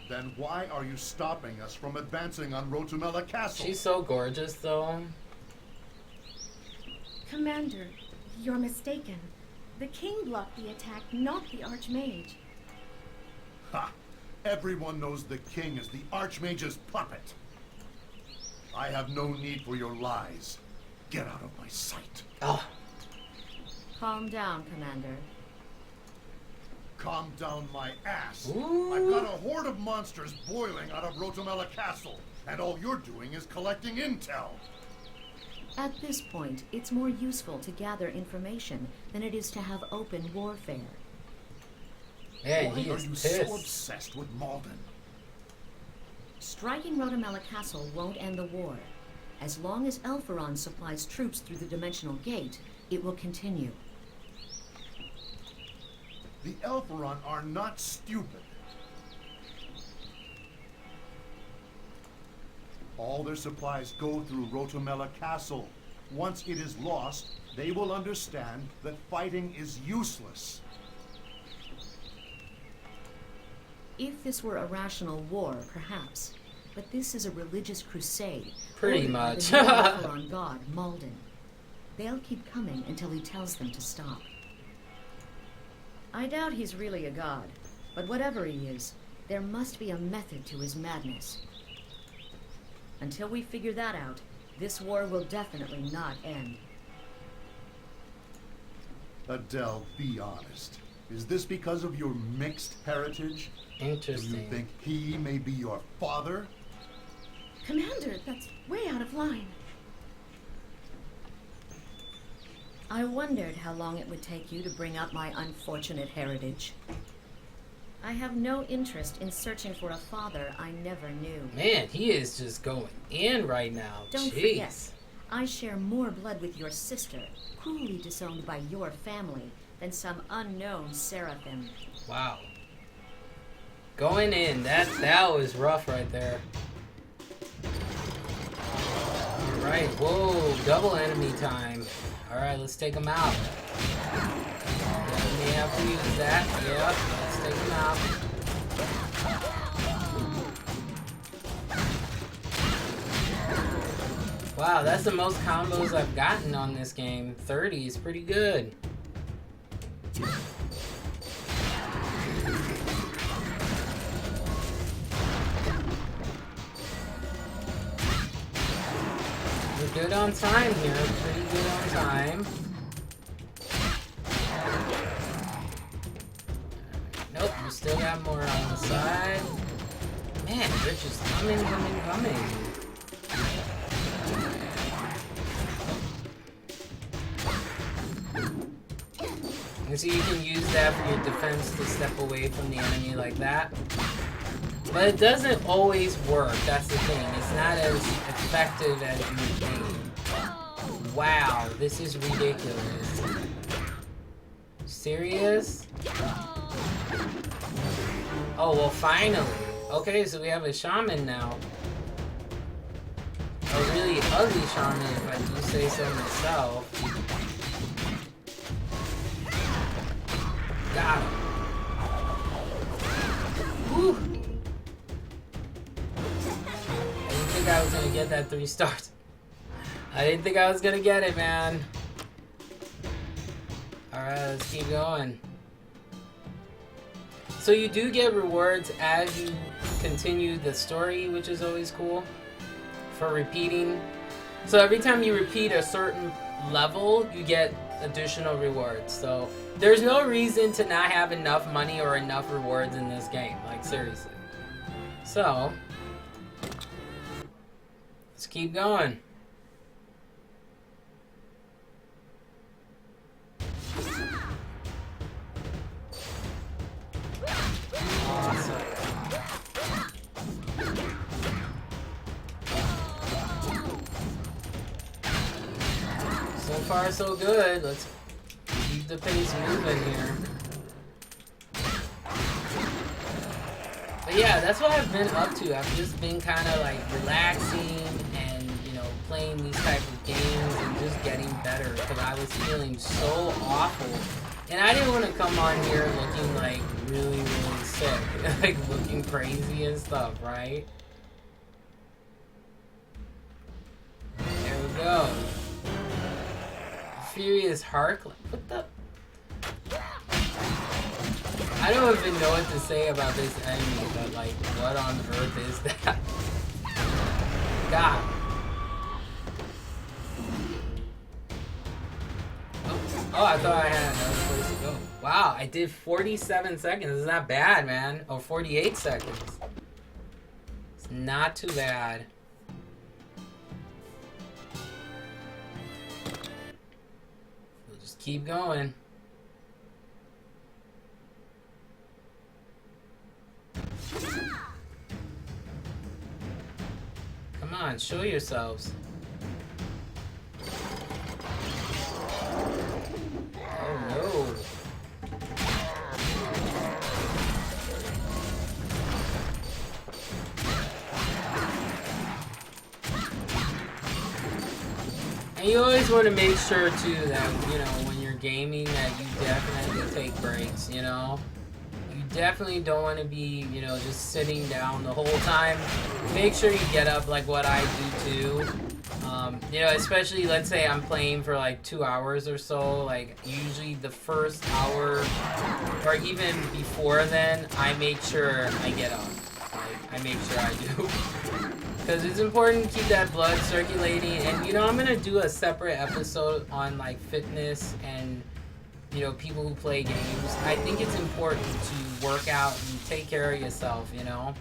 Then why are you stopping us from advancing on Rotumela Castle? She's so gorgeous, though. Commander, you're mistaken. The king blocked the attack, not the Archmage. Ha! Everyone knows the king is the Archmage's puppet. I have no need for your lies. Get out of my sight. Oh. Calm down, Commander. Calm down my ass. Ooh. I've got a horde of monsters boiling out of Rotumela Castle, and all you're doing is collecting intel. At this point, it's more useful to gather information than it is to have open warfare. Man, Why he are is you pissed. so obsessed with Malden? Striking Rotumela Castle won't end the war. As long as Elferon supplies troops through the dimensional gate, it will continue. The Elferon are not stupid. All their supplies go through Rotomela Castle. Once it is lost, they will understand that fighting is useless. If this were a rational war, perhaps. But this is a religious crusade. Pretty ordered by much. the new Elferon god, Malden. They'll keep coming until he tells them to stop. I doubt he's really a god, but whatever he is, there must be a method to his madness. Until we figure that out, this war will definitely not end. Adele, be honest. Is this because of your mixed heritage? Do Interesting. you think he may be your father? Commander, that's way out of line. I wondered how long it would take you to bring up my unfortunate heritage. I have no interest in searching for a father I never knew. Man, he is just going in right now. Don't Jeez. forget, I share more blood with your sister, cruelly disowned by your family, than some unknown seraphim. Wow. Going in. That was rough right there. Alright, whoa, double enemy time. Alright, let's take him out. We may have to use that. Yep, let's take him out. Wow, that's the most combos I've gotten on this game. 30 is pretty good. We're good on time here. Pretty good on time. Nope, we still got more on the side. Man, they're just coming. And so you can use that for your defense to step away from the enemy like that. But it doesn't always work, that's the thing. It's not as effective as you think. Wow, this is ridiculous. Serious? Oh, well finally. Okay, so we have a shaman now. A really ugly shaman, if I do say so myself. Got him. Whew. I didn't think I was gonna get that 3 stars. I didn't think I was gonna get it, man. Alright, let's keep going. So you do get rewards as you continue the story, which is always cool for repeating. So every time you repeat a certain level, you get additional rewards. So there's no reason to not have enough money or enough rewards in this game, like seriously. So let's keep going. Awesome. So far so good. Let's keep the pace moving here. But yeah, that's what I've been up to. I've just been kind of like relaxing and, you know, playing these type of games and just getting better because I was feeling so awful. And I didn't want to come on here looking like really, really sick. Like looking crazy and stuff, right? There we go. Furious Hark. What the? I don't even know what to say about this enemy, but like, what on earth is that? God. Oh, I thought I had another place to go. Wow, I did 47 seconds. It's not bad, man. Oh, 48 seconds. It's not too bad. We'll just keep going. Come on, show yourselves. And you always want to make sure too that, you know, when you're gaming, that you definitely take breaks, you know? You definitely don't want to be, you know, just sitting down the whole time. Make sure you get up, like what I do too. You know, especially, let's say I'm playing for like 2 hours or so, like usually the first hour or even before then, I make sure I get up. Like, I make sure I do. Because it's important to keep that blood circulating. And, you know, I'm going to do a separate episode on like fitness and, you know, people who play games. I think it's important to work out and take care of yourself, you know?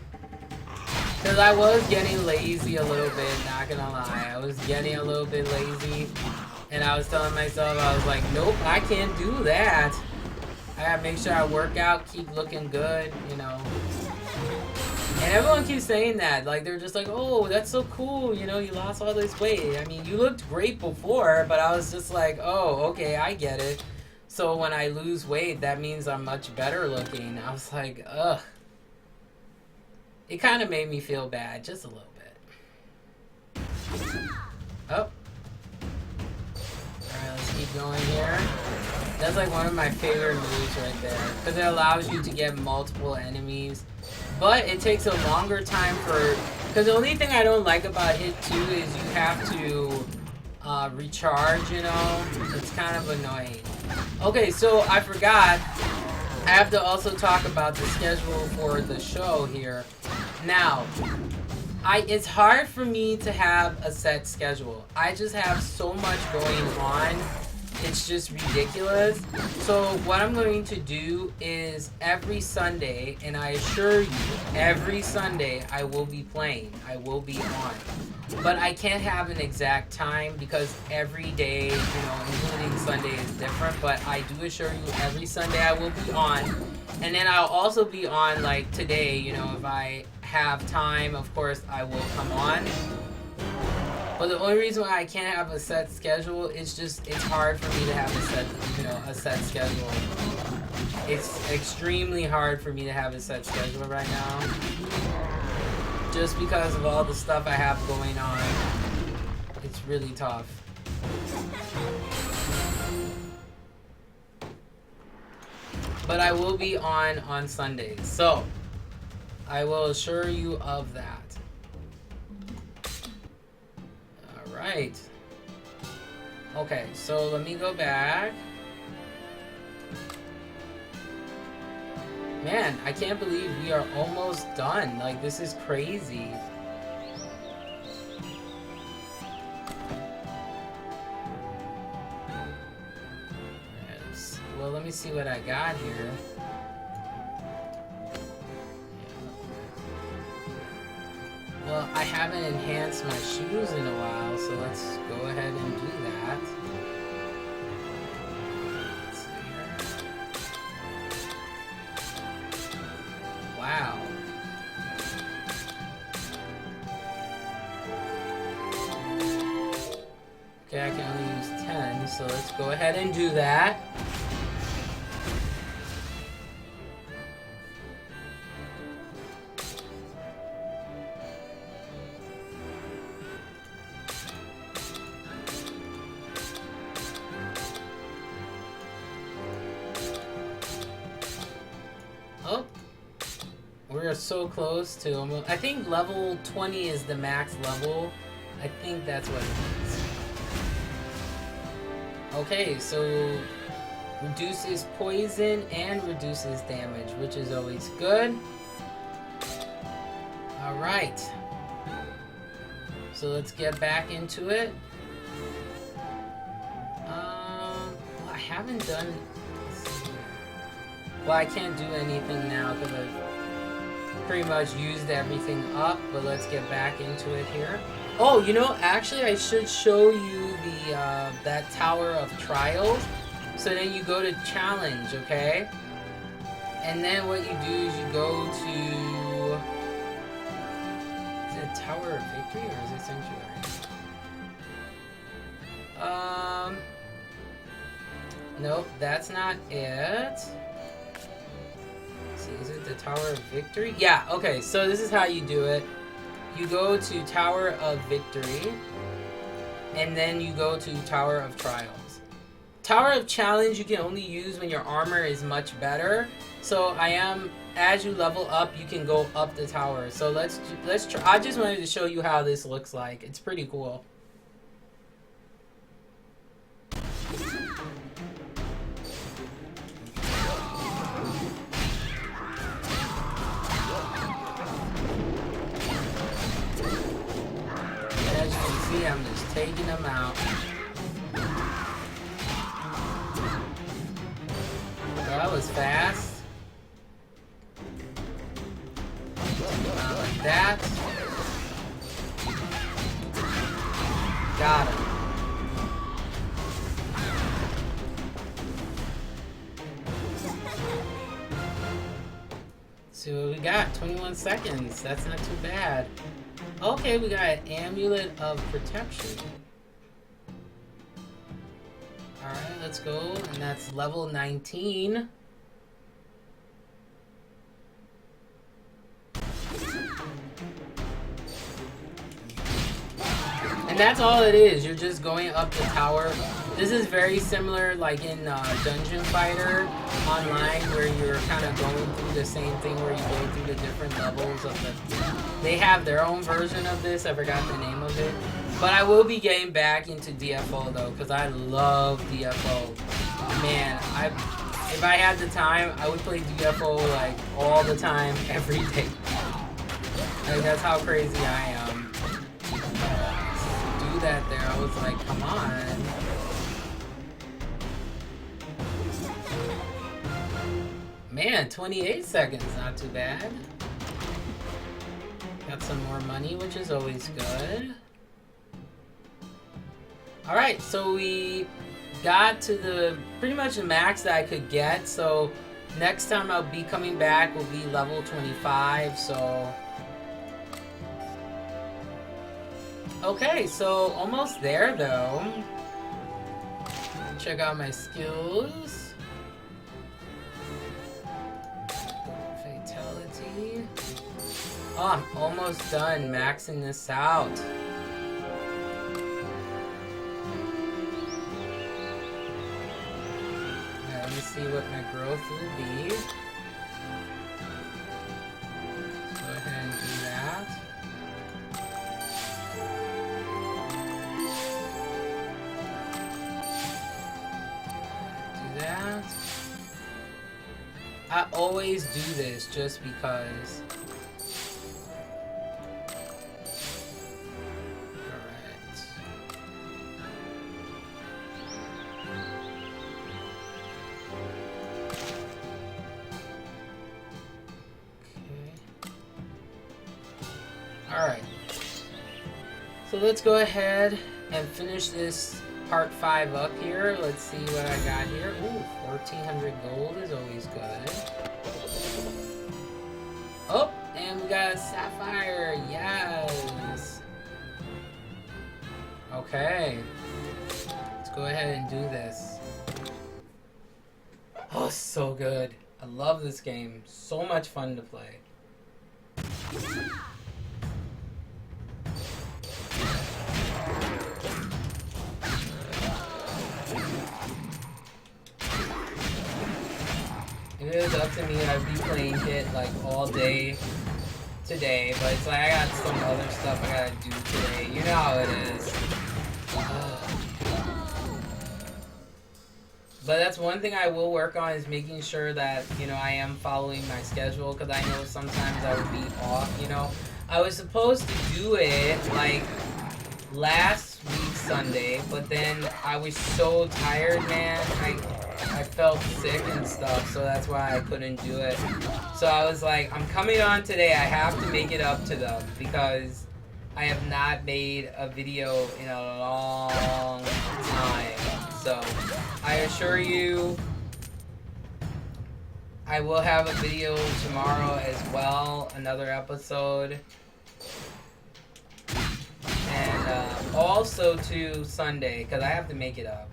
Because I was getting lazy a little bit, not gonna lie. I was getting a little bit lazy. And I was telling myself, I was like, nope, I can't do that. I gotta make sure I work out, keep looking good, you know. And everyone keeps saying that. Like, they're just like, oh, that's so cool, you know, you lost all this weight. I mean, you looked great before, but I was just like, oh, okay, I get it. So when I lose weight, that means I'm much better looking. I was like, ugh. It kind of made me feel bad, just a little bit. Oh. Alright, let's keep going here. That's like one of my favorite moves right there. Because it allows you to get multiple enemies. But it takes a longer time for... Because the only thing I don't like about Hit 2 is you have to recharge, you know? It's kind of annoying. Okay, so I forgot. I have to also talk about the schedule for the show here. Now, it's hard for me to have a set schedule. I just have so much going on. It's just ridiculous. So what I'm going to do is every Sunday, and I assure you, every Sunday I will be playing. I will be on. But I can't have an exact time because every day, you know, including Sunday is different. But I do assure you every Sunday I will be on. And then I'll also be on like today, you know, if I have time, of course I will come on. But the only reason why I can't have a set schedule is just, it's hard for me to have a set schedule. It's extremely hard for me to have a set schedule right now. Just because of all the stuff I have going on. It's really tough. But I will be on Sundays. So, I will assure you of that. Alright. Okay, so let me go back. Man, I can't believe we are almost done. Like, this is crazy. Yes. Well, let me see what I got here. Well, I haven't enhanced my shoes in a while, so let's go ahead and do that. Let's see here. Wow. Okay, I can only use 10, so let's go ahead and do that. So close to almost, I think level 20 is the max level. I think that's what it is. Okay, so reduces poison and reduces damage, which is always good. Alright. So let's get back into it. Well, I haven't done... Well, I can't do anything now because I've pretty much used everything up, but let's get back into it here. Oh, you know, actually I should show you the that Tower of Trials. So then you go to challenge, okay? And then what you do is you go to... Is it Tower of Victory or is it Sanctuary? Nope, that's not it. Is it the Tower of Victory? Yeah, okay, so this is how you do it. You go to Tower of Victory. and then you go to Tower of Trials. Tower of Challenge you can only use when your armor is much better. So as you level up, you can go up the tower. So let's try. I just wanted to show you how this looks like. It's pretty cool. As you can see, I'm just taking them out. That was fast. Like that. Got him. See what we got. 21 seconds. That's not too bad. Okay, we got an Amulet of Protection. Alright, let's go. And that's level 19. And that's all it is. You're just going up the tower. This is very similar like in Dungeon Fighter Online, where you're kind of going through the same thing where you go through the different levels of the... They have their own version of this. I forgot the name of it. But I will be getting back into DFO though, because I love DFO. Man, if I had the time, I would play DFO like all the time, every day. Like, that's how crazy I am. Do that there, I was like, come on. Man, 28 seconds, not too bad. Got some more money, which is always good. Alright, so we got to the pretty much the max that I could get. So next time I'll be coming back will be level 25. So okay, so almost there though. Check out my skills. Fatality. Oh, I'm almost done maxing this out. Let me see what my growth will be. Let's go ahead and do that. Do that. I always do this just because. Alright, so let's go ahead and finish this part 5 up here. Let's see what I got here. Ooh, 1,400 gold is always good. Oh, and we got a sapphire. Yes. Okay, let's go ahead and do this. Oh, so good. I love this game. So much fun to play. If it was up to me, I'd be playing Hit like all day today, but it's like I got some other stuff I gotta do today. You know how it is. But that's one thing I will work on, is making sure that, you know, I am following my schedule, because I know sometimes I would be off, you know. I was supposed to do it like last week Sunday, but then I was so tired, man. I felt sick and stuff, so that's why I couldn't do it. So I was like, I'm coming on today. I have to make it up to them, because I have not made a video in a long time. So I assure you, I will have a video tomorrow as well, another episode. And also to Sunday, because I have to make it up.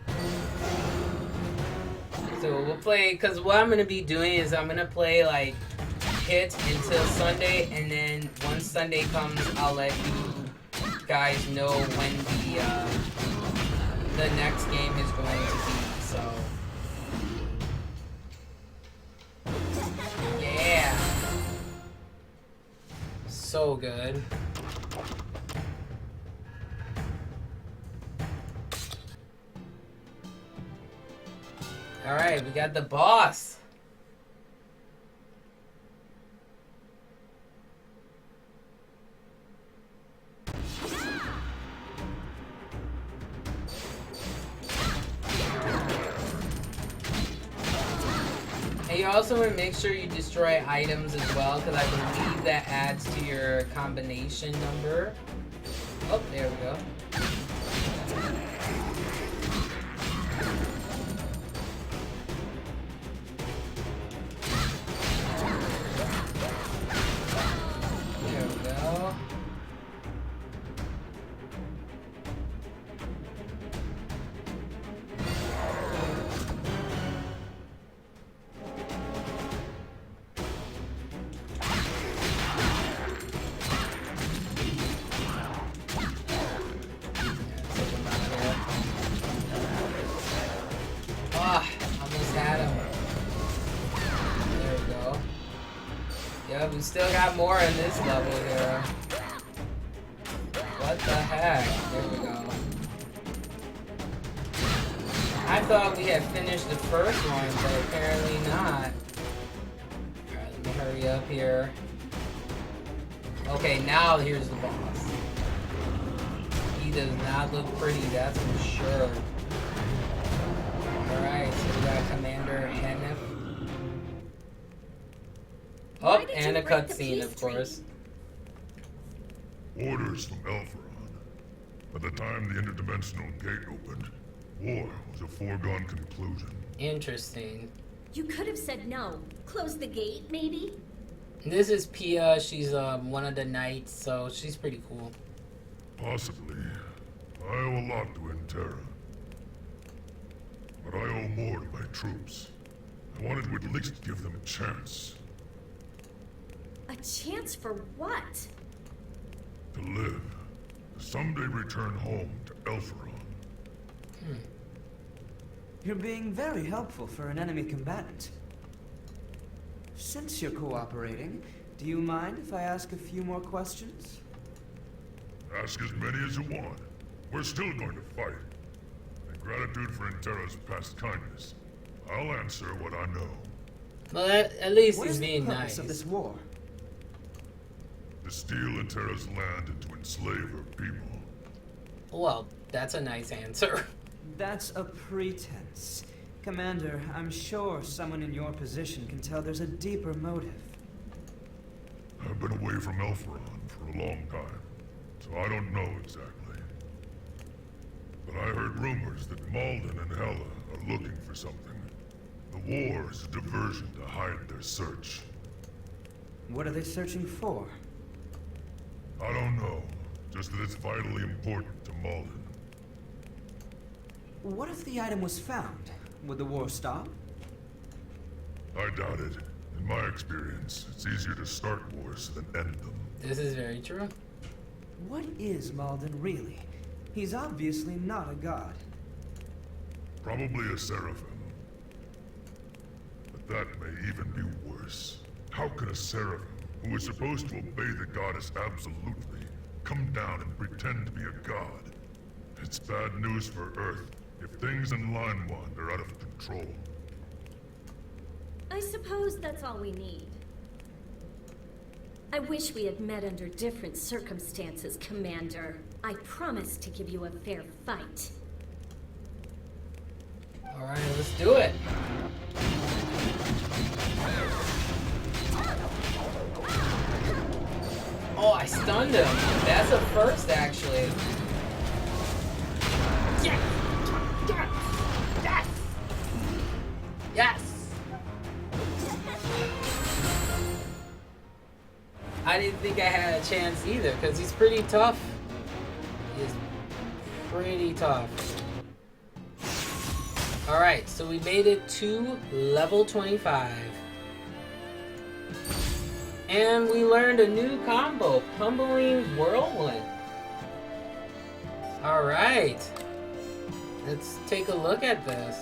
So we'll play, because what I'm going to be doing is I'm going to play like Hit until Sunday, and then once Sunday comes, I'll let you guys know when the next game is going to be. So yeah, so good. All right, we got the boss. And you also want to make sure you destroy items as well, because I believe that adds to your combination number. Oh, there we go. There we go. Ah, almost had him. There we go. Yeah, we still got more in this level here. What the heck? There we go. I thought we had finished the first one, but apparently not. Alright, let me hurry up here. Okay, now here's the boss. He does not look pretty, that's for sure. Alright, so we got Commander Hennef. Oh, and a cutscene, of course. Orders from Elferon. By the time the interdimensional gate opened, war was a foregone conclusion. Interesting. You could have said no. Close the gate, maybe? This is Pia. She's one of the knights, so she's pretty cool. Possibly. I owe a lot to Intera. But I owe more to my troops. I wanted to at least give them a chance. A chance for what? To live. To someday return home to Elferon. You're being very helpful for an enemy combatant. Since you're cooperating, do you mind if I ask a few more questions? Ask as many as you want. We're still going to fight. In gratitude for Intera's past kindness, I'll answer what I know. Well, at least What he's is the being purpose nice. of this war? To steal Intera's land and to enslave her people. Well, that's a nice answer. That's a pretense. Commander, I'm sure someone in your position can tell there's a deeper motive. I've been away from Elferon for a long time, so I don't know exactly. But I heard rumors that Malden and Hela are looking for something. The war is a diversion to hide their search. What are they searching for? I don't know, just that it's vitally important to Malden. What if the item was found? Would the war stop? I doubt it. In my experience, it's easier to start wars than end them. This is very true. What is Malden really? He's obviously not a god. Probably a seraphim. But that may even be worse. How could a seraphim, who is supposed to obey the goddess absolutely, come down and pretend to be a god? It's bad news for Earth if things in Line Wand are out of control. I suppose that's all we need. I wish we had met under different circumstances, Commander. I promise to give you a fair fight. Alright, let's do it. Oh, I stunned him. That's a first, actually. Yes! Yes! Yes! Yes! I didn't think I had a chance either, because he's pretty tough. He is pretty tough. Alright, so we made it to level 25. And we learned a new combo, Tumbling Whirlwind. All right. Let's take a look at this.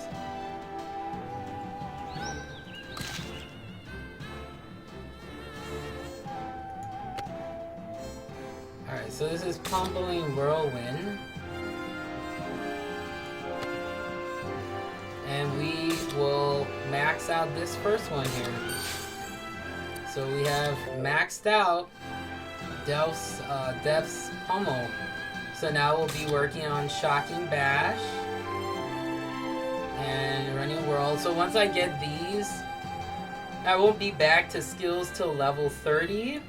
Alright, so this is Pumping Whirlwind. And we will max out this first one here. So we have maxed out Death's Pummel. So now we'll be working on Shocking Bash and Running Whirl. So once I get these, I won't be back to skills till level 30.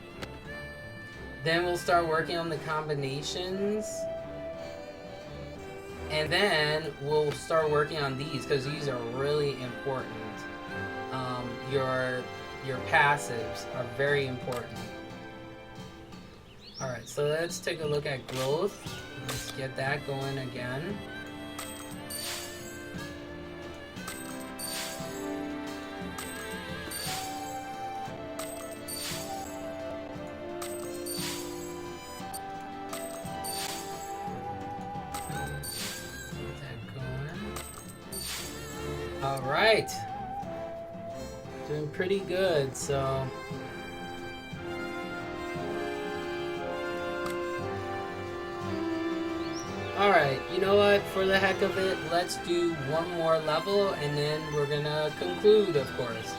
Then we'll start working on the combinations. And then we'll start working on these because these are really important. Your passives are very important. Alright, so let's take a look at growth. Let's get that going again. Alright. Doing pretty good, so... Alright, you know what? For the heck of it, let's do one more level and then we're gonna conclude, of course.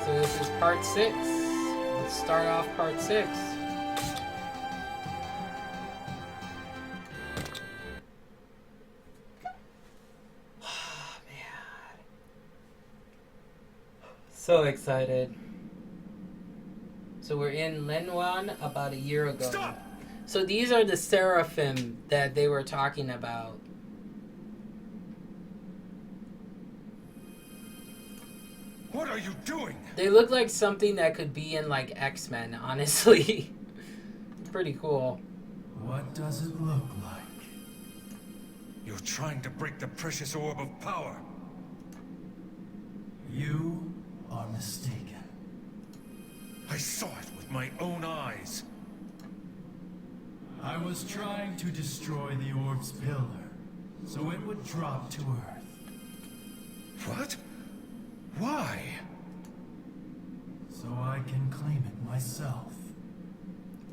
So this is part 6. Let's start off part 6. So excited. So we're in Lenwan about a year ago. Stop! So these are the seraphim that they were talking about. What are you doing? They look like something that could be in like X-Men, honestly. Pretty cool. What does it look like? You're trying to break the precious orb of power. You are mistaken. I saw it with my own eyes. I was trying to destroy the orb's pillar, so it would drop to Earth. What? Why? So I can claim it myself.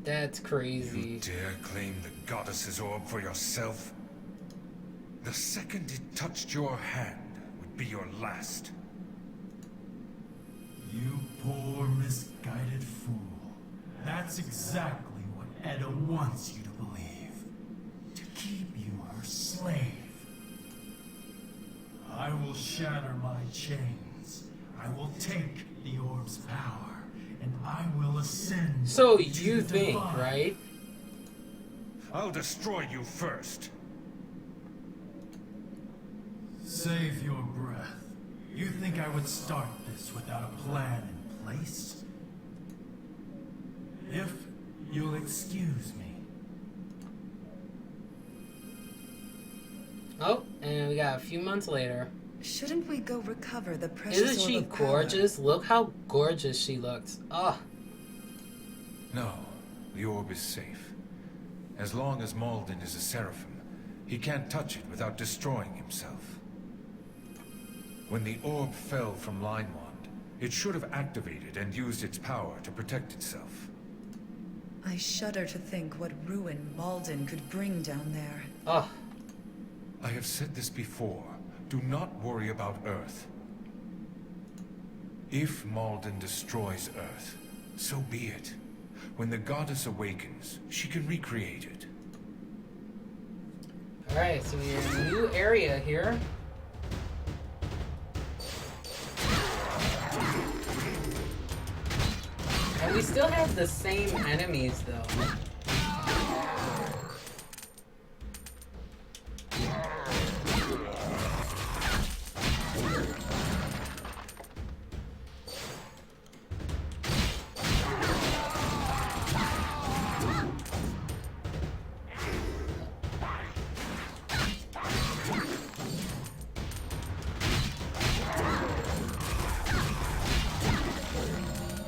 That's crazy. You dare claim the goddess's orb for yourself? The second it touched your hand would be your last. You poor, misguided fool. That's exactly what Edda wants you to believe. To keep you her slave. I will shatter my chains. I will take the orb's power, and I will ascend. So to you the think, divine. right? I'll destroy you first. Save your breath. You think I would start this without a plan in place? If you'll excuse me. Oh, and we got a few months later. Shouldn't we go recover the precious Isn't she orb of power? gorgeous? Look how gorgeous she looks. Oh. No, the orb is safe. As long as Malden is a seraphim, he can't touch it without destroying himself. When the orb fell from Linewand, it should have activated and used its power to protect itself. I shudder to think what ruin Malden could bring down there. Oh. I have said this before. Do not worry about Earth. If Malden destroys Earth, so be it. When the goddess awakens, she can recreate it. Alright, so we're in a new area here. And we still have the same enemies though.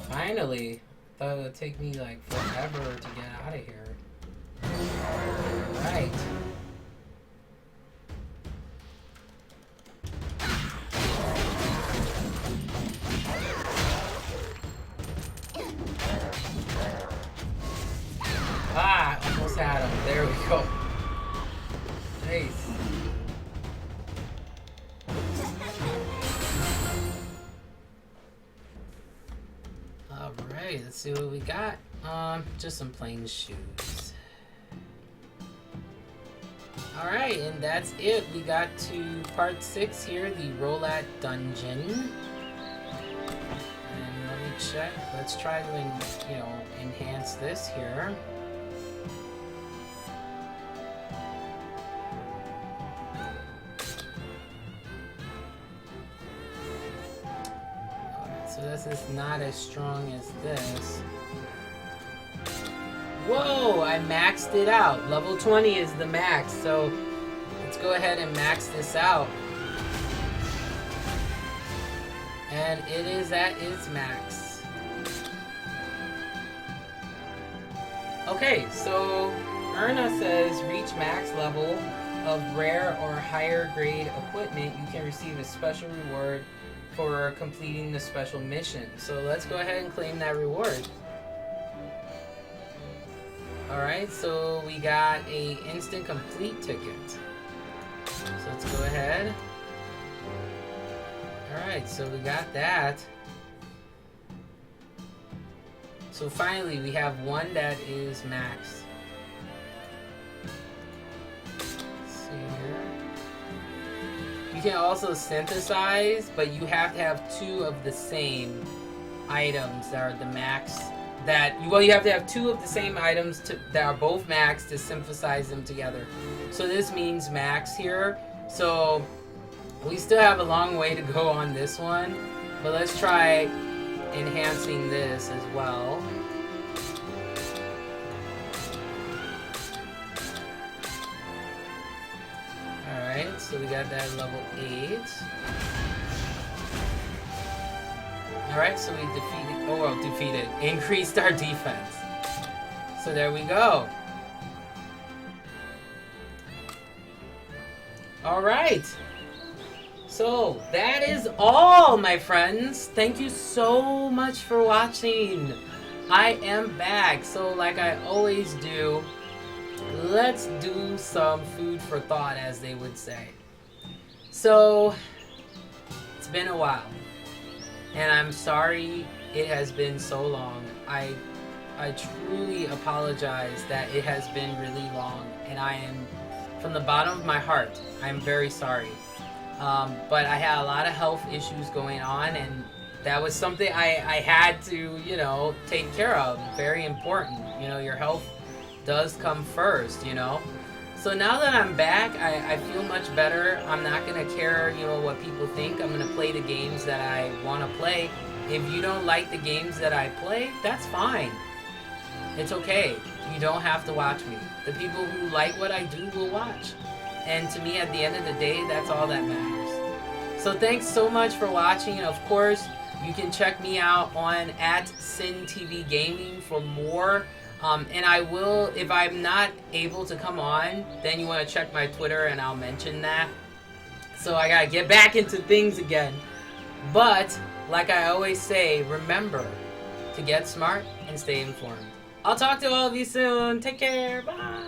Finally. Thought it would take me like forever to get out of here. Right. Ah, almost had him. There we go. Nice. Alright, let's see what we got. Just some plain shoes. Alright, and that's it. We got to part 6 here, the Roulette Dungeon. And let me check. Let's try to, enhance this here. So this is not as strong as this. Whoa, I maxed it out. Level 20 is the max, so let's go ahead and max this out. And it is at its max. Okay, so Erna says reach max level of rare or higher grade equipment. You can receive a special reward for completing the special mission. So let's go ahead and claim that reward. Alright, so we got a instant complete ticket. So let's go ahead. Alright, so we got that. So finally we have one that is max. Let's see here. You can also synthesize, but you have to have 2 of the same items that are the max. You have to have 2 of the same items that are both max to synthesize them together. So this means max here. So we still have a long way to go on this one, but let's try enhancing this as well. Alright, so we got that level 8. Alright, so we increased our defense. So there we go. Alright. So that is all, my friends. Thank you so much for watching. I am back. So like I always do, let's do some food for thought, as they would say. So it's been a while. And I'm sorry it has been so long. I truly apologize that it has been really long. And I am, from the bottom of my heart, I'm very sorry. But I had a lot of health issues going on, and that was something I had to, take care of. Very important. Your health does come first, So now that I'm back, I feel much better. I'm not going to care, what people think. I'm going to play the games that I want to play. If you don't like the games that I play, that's fine. It's okay. You don't have to watch me. The people who like what I do will watch. And to me, at the end of the day, that's all that matters. So thanks so much for watching. And of course, you can check me out on @SinTV Gaming for more. And I will, if I'm not able to come on, then you want to check my Twitter and I'll mention that. So I gotta get back into things again. But, like I always say, remember to get smart and stay informed. I'll talk to all of you soon. Take care. Bye.